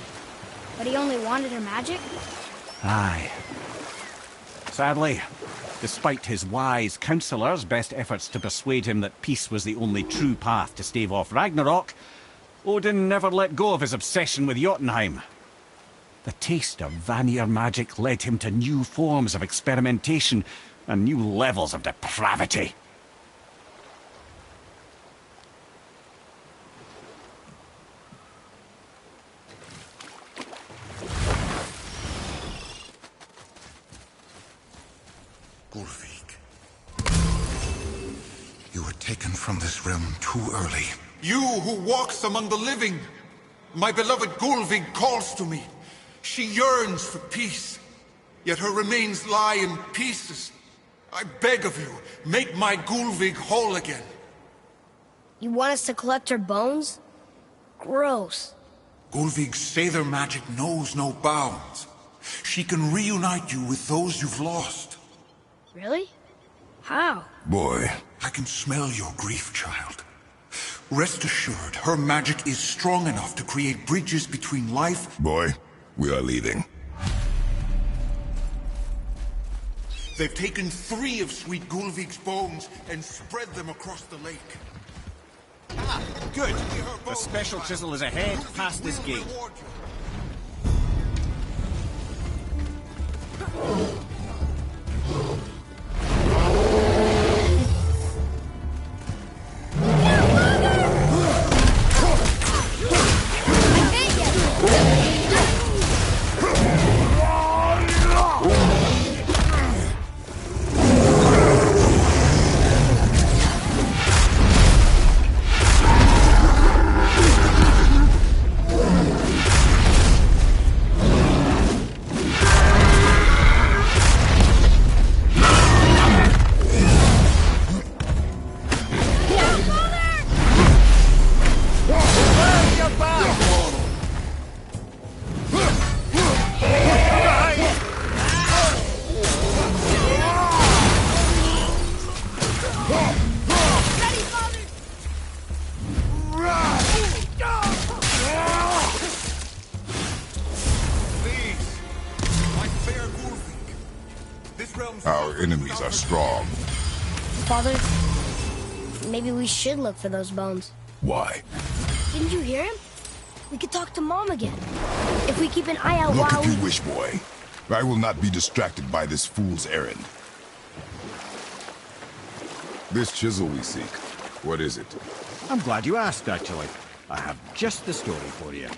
But he only wanted her magic? Aye. Sadly, despite his wise counsellors' best efforts to persuade him that peace was the only true path to stave off Ragnarok, Odin never let go of his obsession with Jotunheim. The taste of Vanir magic led him to new forms of experimentation and new levels of depravity. Gulvik. You were taken from this realm too early. You who walks among the living! My beloved Gulvig calls to me. She yearns for peace, yet her remains lie in pieces. I beg of you, make my Gulvig whole again. You want us to collect her bones? Gross. Gulvig's Sather magic knows no bounds. She can reunite you with those you've lost. Really? How? Boy. I can smell your grief, child. Rest assured, her magic is strong enough to create bridges between life... Boy, we are leaving. They've taken 3 of Sweet Gulvig's bones and spread them across the lake. Ah, good. The special chisel is ahead, past this gate. Our enemies are strong. Father, maybe we should look for those bones. Why? Didn't you hear him? We could talk to Mom again. If we keep an eye out Look while if you wish, boy. I will not be distracted by this fool's errand. This chisel we seek, what is it? I'm glad you asked, actually. I have just the story for you.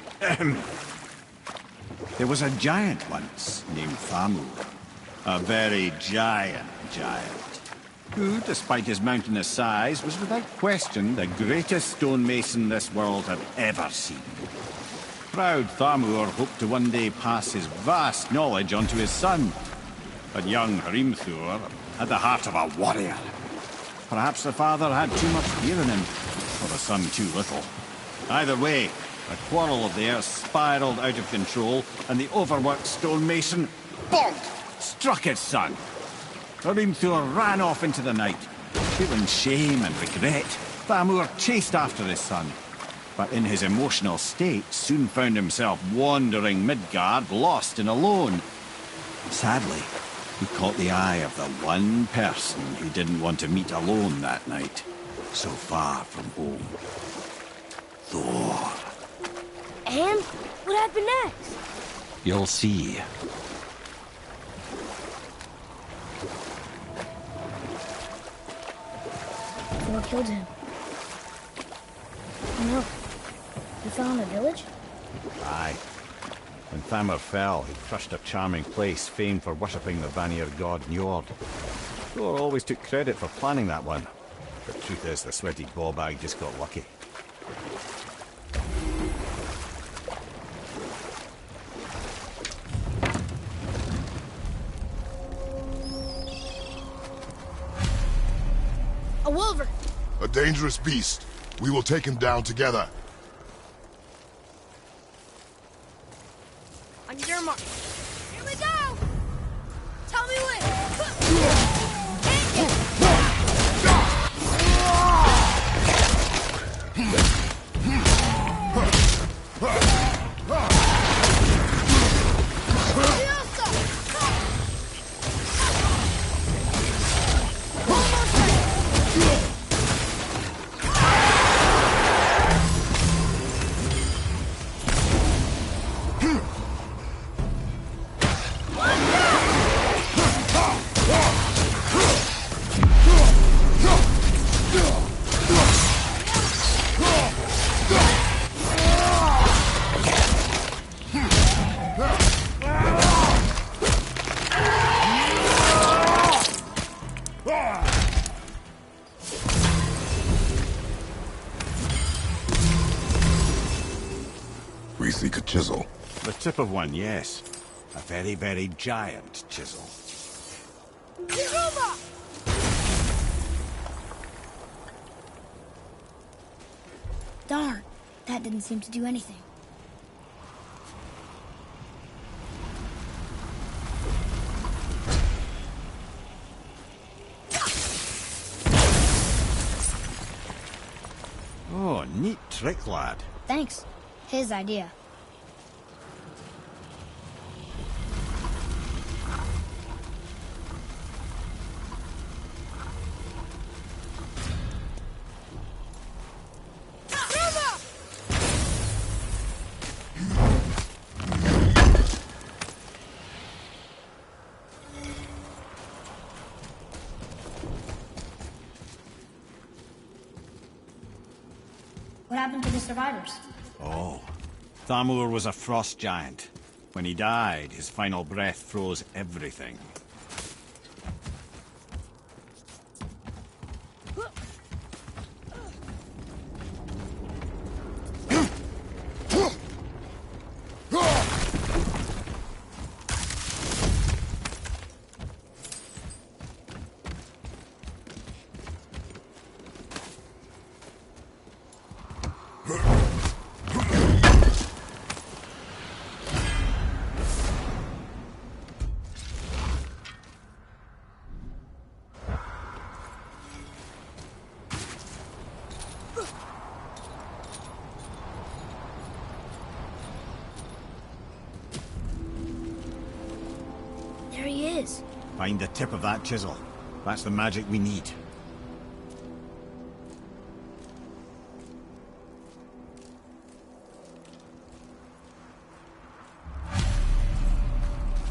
There was a giant once, named Thamur. A very giant, who, despite his mountainous size, was without question the greatest stonemason this world had ever seen. Proud Thamur hoped to one day pass his vast knowledge on to his son. But young Hrimthur had the heart of a warrior. Perhaps the father had too much fear in him, or the son too little. Either way, a quarrel of theirs spiraled out of control, and the overworked stonemason, bonk, struck his son. Hrimthur ran off into the night. Feeling shame and regret, Thamur chased after his son. But in his emotional state, soon found himself wandering Midgard, lost and alone. Sadly, he caught the eye of the one person he didn't want to meet alone that night, so far from home. Thor. And what happened next? You'll see. Thor killed him. No. He fell in a village? Aye. When Thamur fell, he crushed a charming place famed for worshipping the Vanir god Njord. Thor always took credit for planning that one. The truth is, the sweaty ballbag just got lucky. A wolver! A dangerous beast. We will take him down together. On your mark. Here we go! Tell me when! We seek a chisel. The tip of one, yes. A very, very giant chisel. Darn, that didn't seem to do anything. Oh, neat trick, lad. Thanks. His idea. What happened to the survivors? Oh. Thamur was a frost giant. When he died, his final breath froze everything. Find the tip of that chisel. That's the magic we need.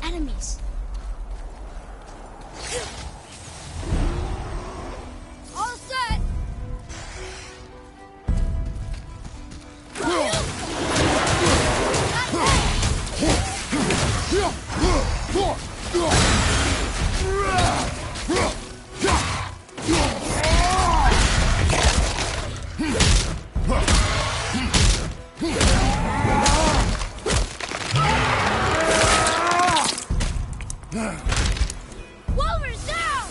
Enemies. All set! Wolver's down!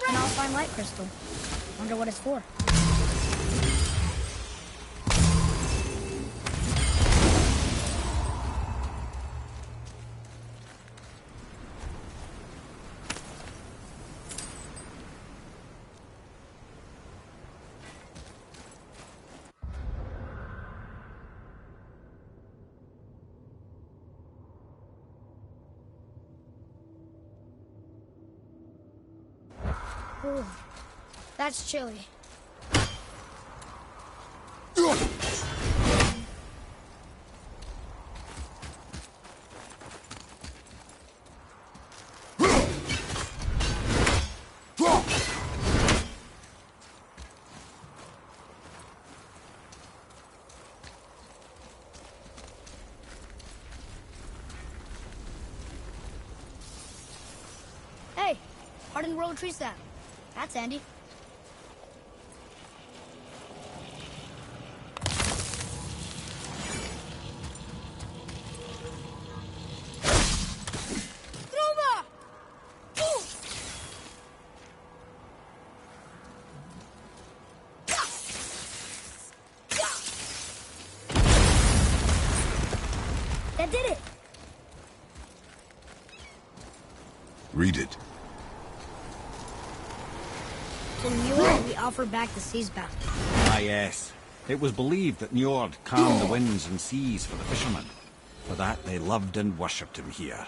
An alpine light crystal. Wonder what it's for. Ooh, that's chilly. Hey, hardened roller tree sap. That's handy. Roma! Ooh! That did it! Read it. To Njord, we offer back the seas bound. Ah, yes. It was believed that Njord calmed the winds and seas for the fishermen. For that, they loved and worshipped him here.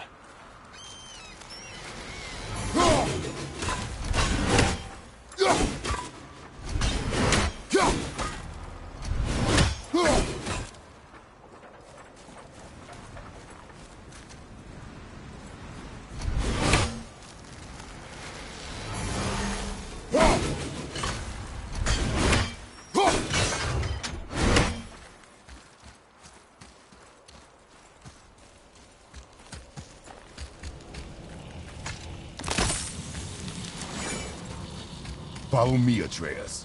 Follow me, Atreus.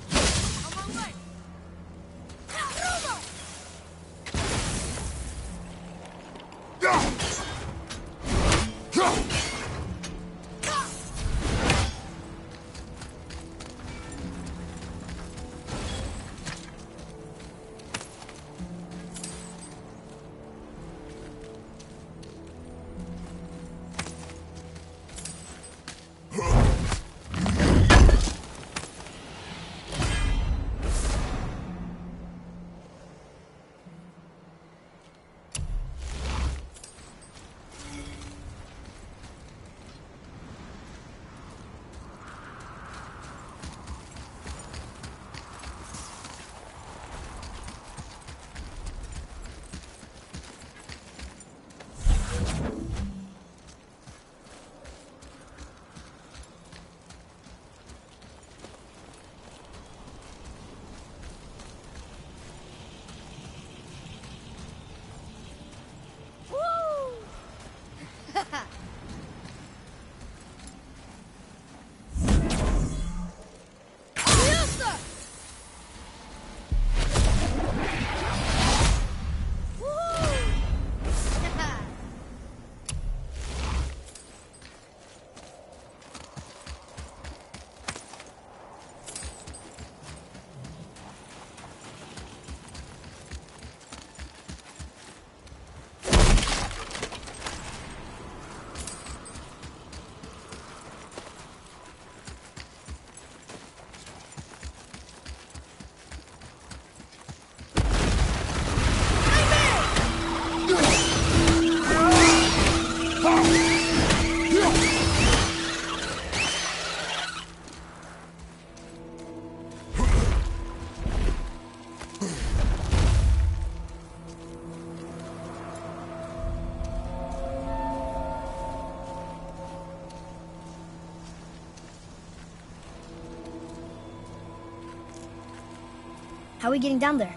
How are we getting down there?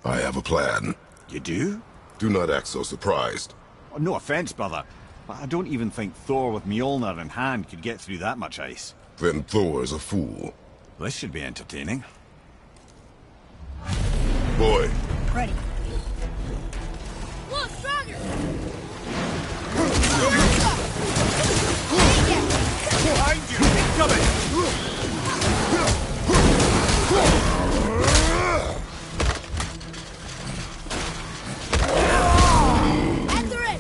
I have a plan. You do? Do not act so surprised. Oh, no offense, brother, but I don't even think Thor with Mjolnir in hand could get through that much ice. Then Thor is a fool. This should be entertaining. Boy. Ready. Look, stronger! Behind you! Coming! After it!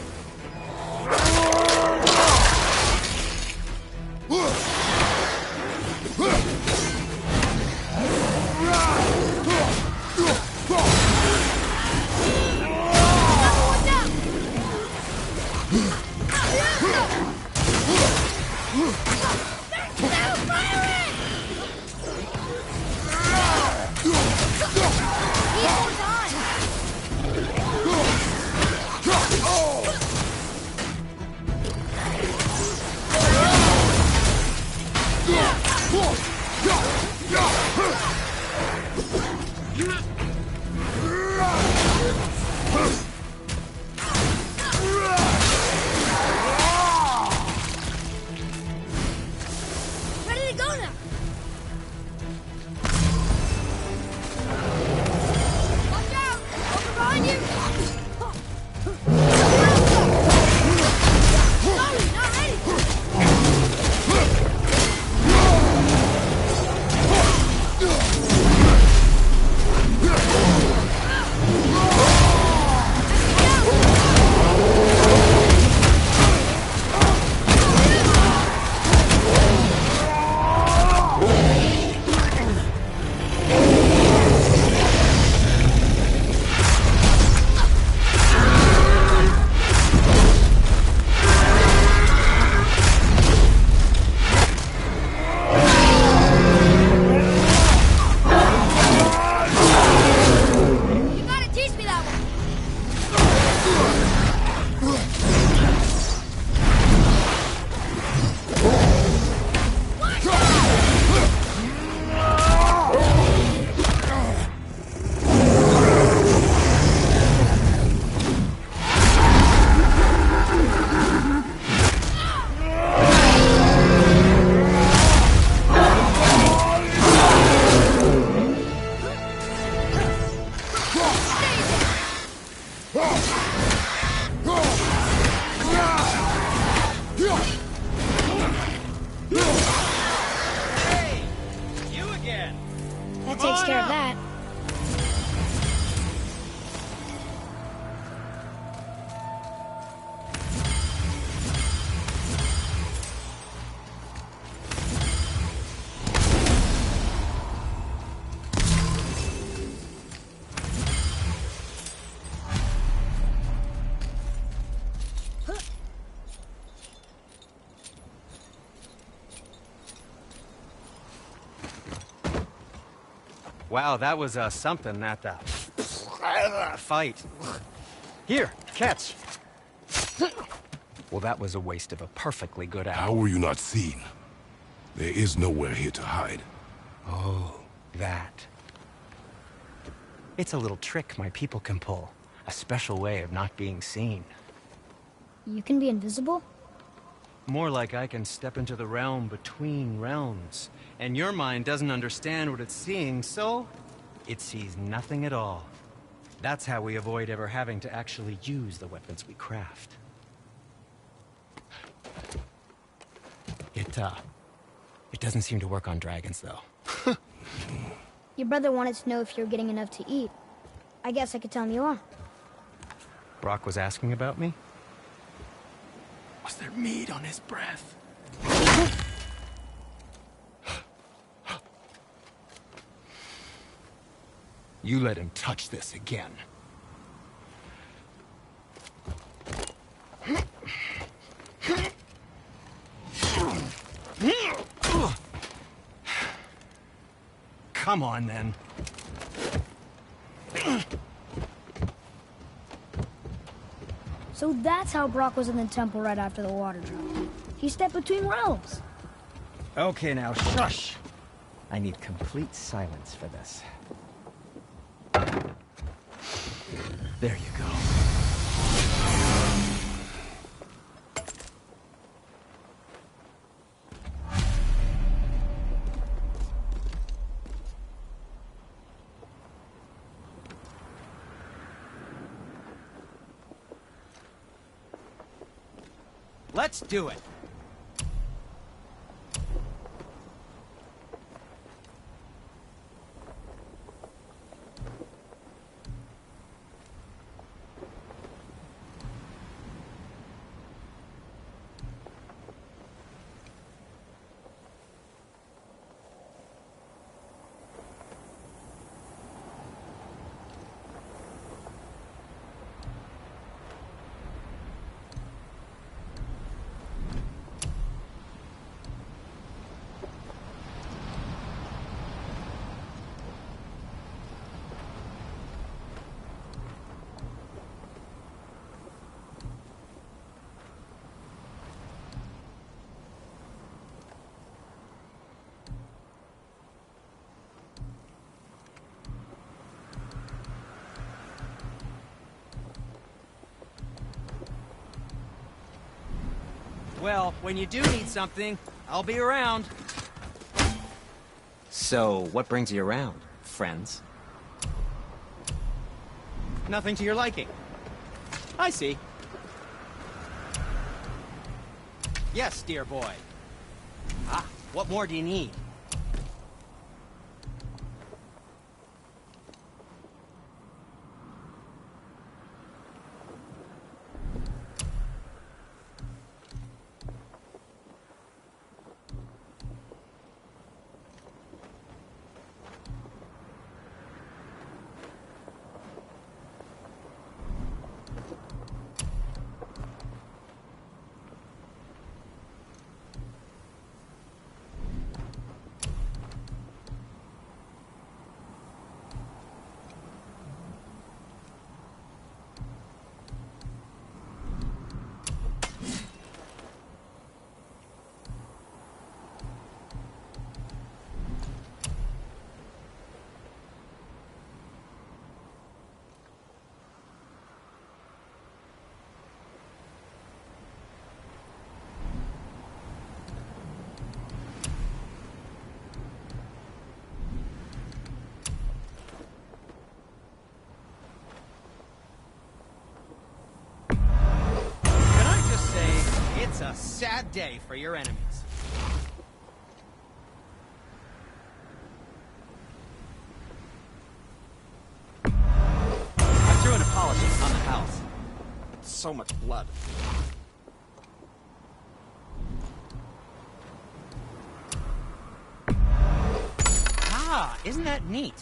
Ready to go now! Watch out! Over behind you! Sorry, not ready! You gotta teach me that one! Hey! You again! That takes care of that. Wow, that was something, that fight. Here, catch. Well, that was a waste of a perfectly good How apple. were you not seen? There is nowhere here to hide. Oh, that. It's a little trick my people can pull. A special way of not being seen. You can be invisible? More like I can step into the realm between realms. And your mind doesn't understand what it's seeing, so it sees nothing at all. That's how we avoid ever having to actually use the weapons we craft. It doesn't seem to work on dragons, though. Your brother wanted to know if you're getting enough to eat. I guess I could tell him you are. Brock was asking about me? Was there meat on his breath? You let him touch this again. Come on, then. So that's how Brock was in the temple right after the water drop. He stepped between realms. Okay, now, shush! I need complete silence for this. There you go. Let's do it. Well, when you do need something, I'll be around. So, what brings you around, friends? Nothing to your liking. I see. Yes, dear boy. Ah, what more do you need? It's a sad day for your enemies. I threw in a polishing on the house. So much blood. Ah, isn't that neat?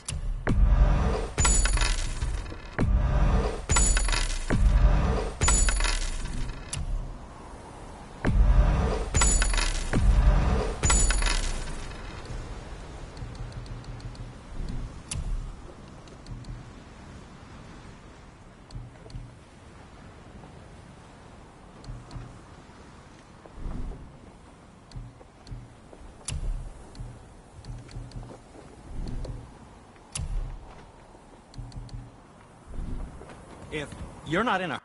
If you're not in a...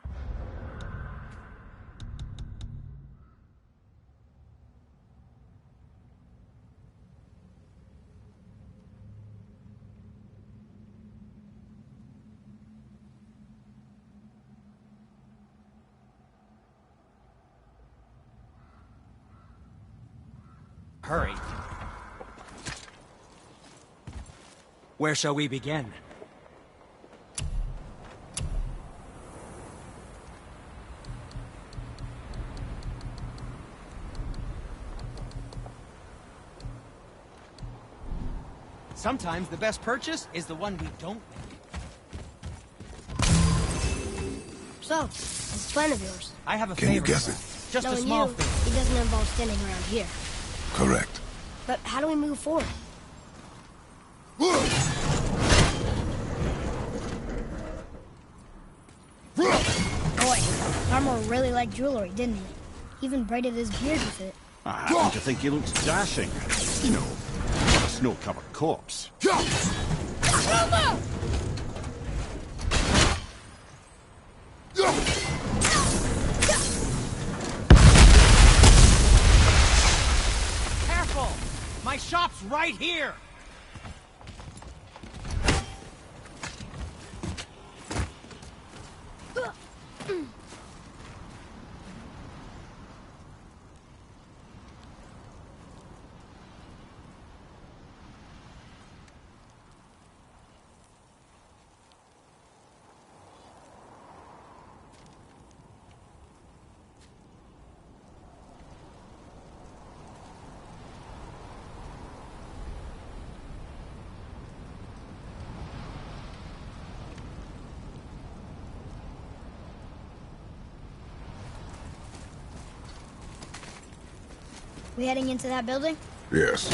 hurry. Where shall we begin? Sometimes the best purchase is the one we don't make. So, what's the plan of yours? I have a Can favor. you guess it? Just a Knowing small you, thing. it doesn't involve standing around here. Correct. But how do we move forward? Boy, Armor really liked jewelry, didn't he? He even braided his beard with it. I happen to think he looks dashing. You know, a snow-covered corpse. Careful! My shop's right here! We heading into that building? Yes.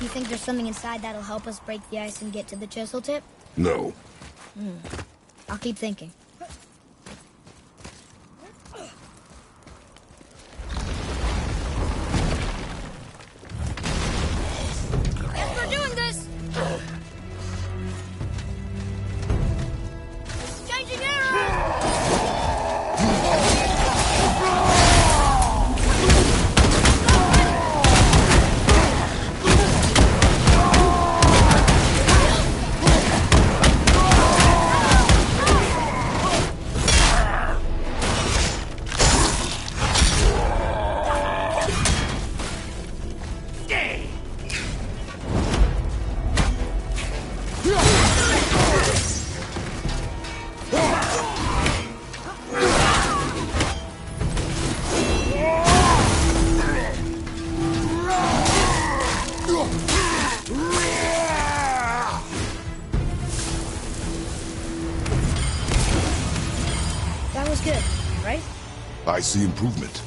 You think there's something inside that'll help us break the ice and get to the chisel tip? No. I'll keep thinking. If we're doing this! Changing arrow! That was good, right? I see improvement.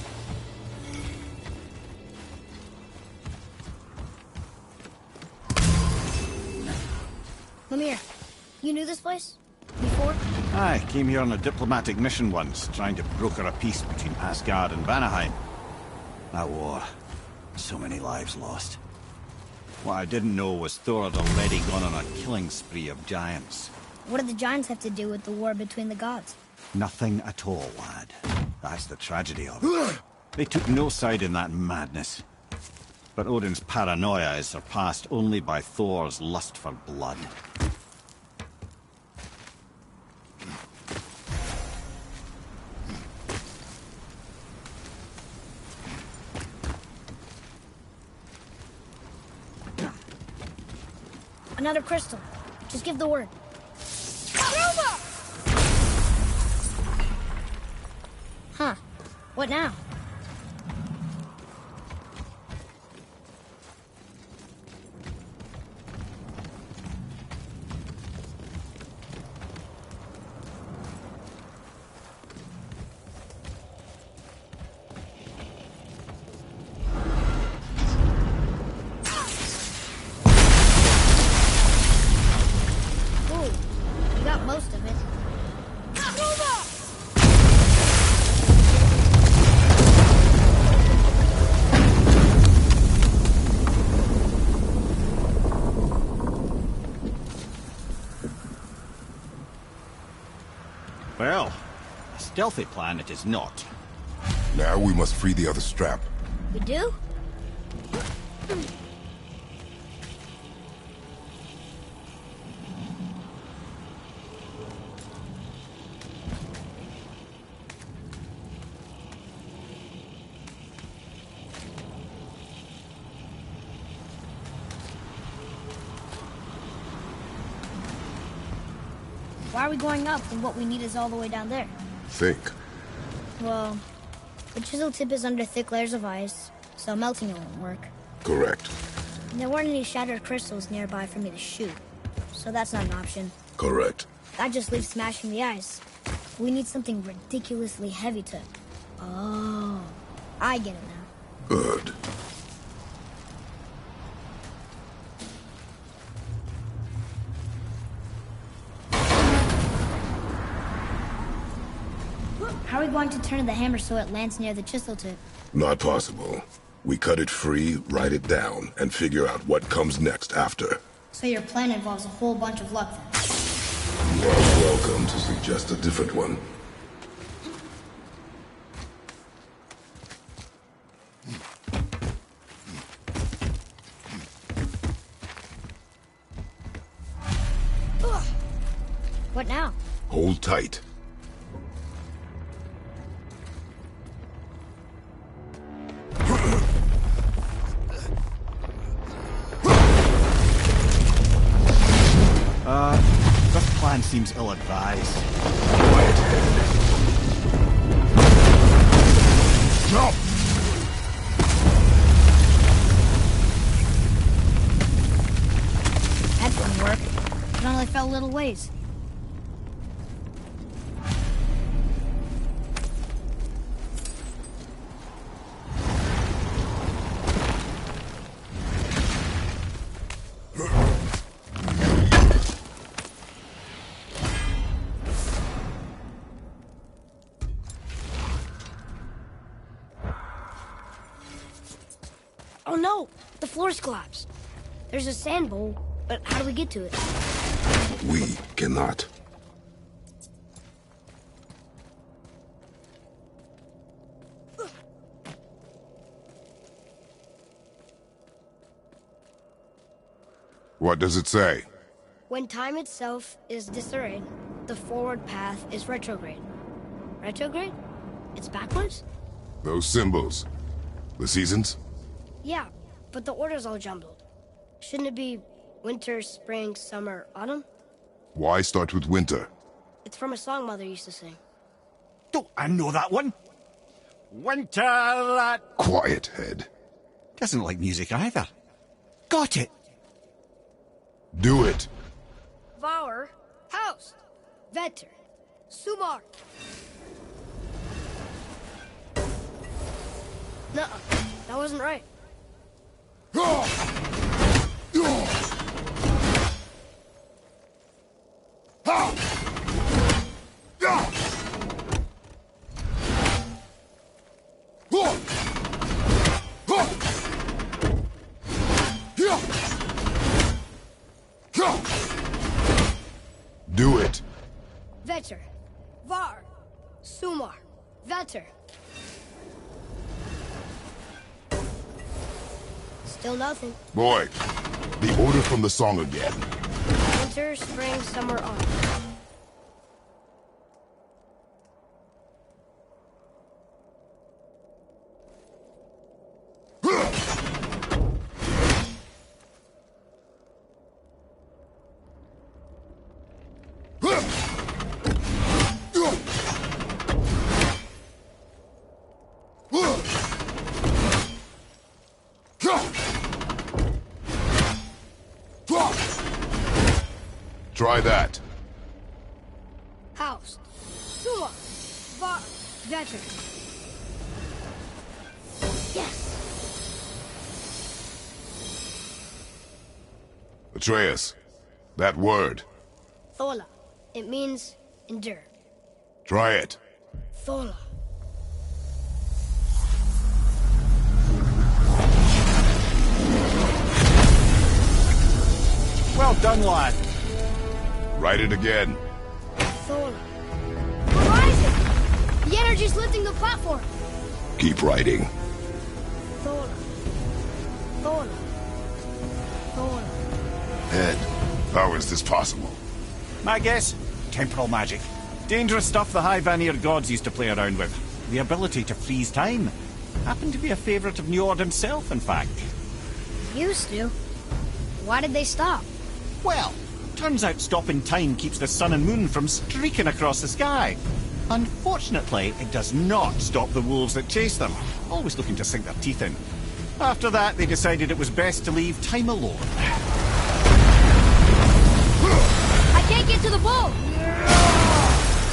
Lemire, you knew this place? Before? I came here on a diplomatic mission once, trying to broker a peace between Asgard and Vanaheim. That war. So many lives lost. What I didn't know was Thor had already gone on a killing spree of giants. What did the giants have to do with the war between the gods? Nothing at all, lad. That's the tragedy of it. They took no side in that madness. But Odin's paranoia is surpassed only by Thor's lust for blood. Another crystal. Just give the word. Huh. What now? Ooh, you got most of it. Well, a stealthy plan it is not. Now we must free the other strap. We do? Why are we going up when what we need is all the way down there? Think. Well, the chisel tip is under thick layers of ice, so melting it won't work. Correct. And there weren't any shattered crystals nearby for me to shoot, so that's not an option. Correct. That just leaves smashing the ice. We need something ridiculously heavy to... Oh, I get it now. Good. How are we going to turn the hammer so it lands near the chisel tip? Not possible. We cut it free, write it down, and figure out what comes next after. So your plan involves a whole bunch of luck then? You are welcome to suggest a different one. What now? Hold tight. This plan seems ill-advised. Quiet head. Jump! That didn't work. It only fell a little ways. Oh no! The floor's collapsed. There's a sand bowl, but how do we get to it? We cannot. What does it say? When time itself is disarrayed, the forward path is retrograde. Retrograde? It's backwards? Those symbols. The seasons? Yeah, but the order's all jumbled. Shouldn't it be winter, spring, summer, autumn? Why start with winter? It's from a song Mother used to sing. Don't I know that one? Winter that... Quiet head. Doesn't like music either. Got it. Do it. Vauer, Haust, Vetter, Sumar. Nuh-uh, that wasn't right. Do it. Vetter, Var, Sumar, Vetter. Still nothing. Boy, the order from the song again. Winter, spring, summer, autumn. Try that. Haust, Sumar, Var, Vetter. Yes! Atreus, that word. Thola. It means endure. Try it. Thola. Well done, lad. Write it again. Thola. We're rising! The energy's lifting the platform. Keep writing. Thola. Thola. Thola. Head, how is this possible? My guess? Temporal magic. Dangerous stuff the High Vanir gods used to play around with. The ability to freeze time. Happened to be a favourite of Njord himself, in fact. Used to. Why did they stop? Well, turns out stopping time keeps the sun and moon from streaking across the sky. Unfortunately, it does not stop the wolves that chase them, always looking to sink their teeth in. After that, they decided it was best to leave time alone. I can't get to the boat!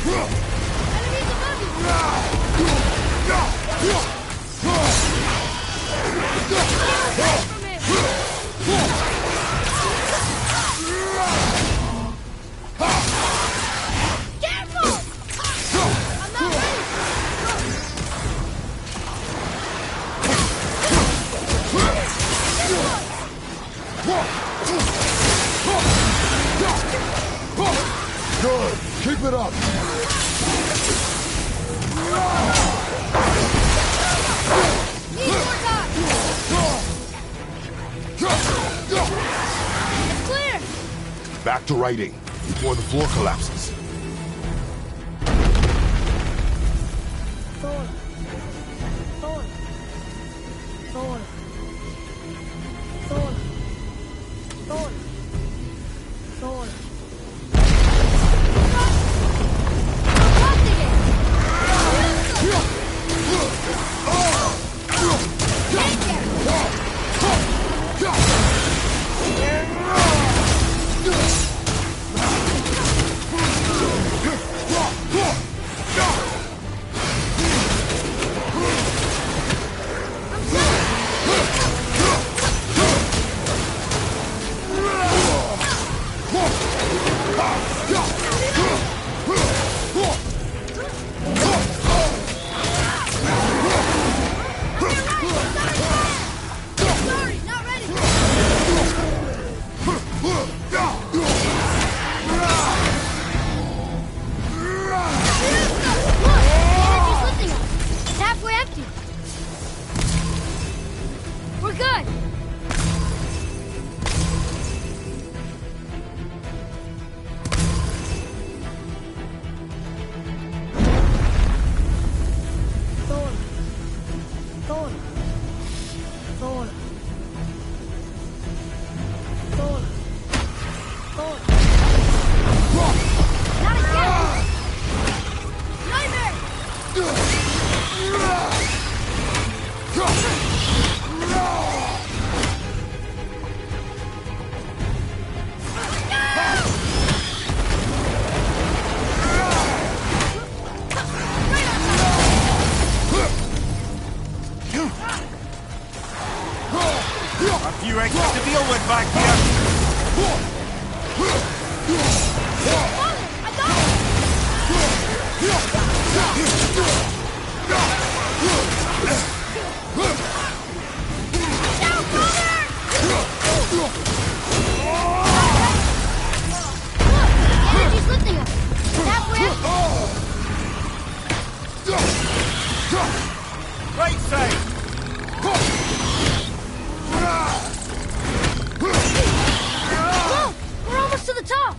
Enemies above Careful! I'm not ready! it up! Need more time! It's clear! Back to writing, before the floor collapses. Thor. Thor. Thor. Thor. Thor. Thor. Right side! Whoa! We're almost to the top!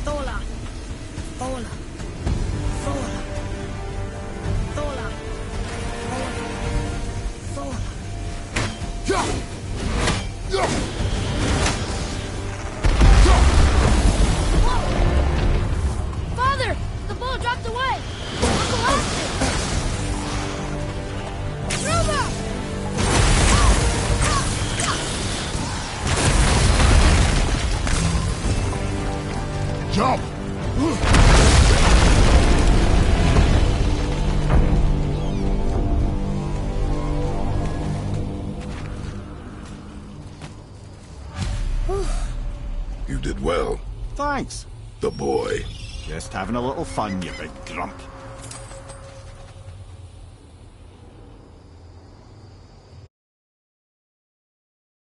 Thola. Thola. Thola. Thola. Thola. Father! The ball dropped away! Uncle Austin! Ruma! Jump! You did well. Thanks. The boy. Just having a little fun, you big grump.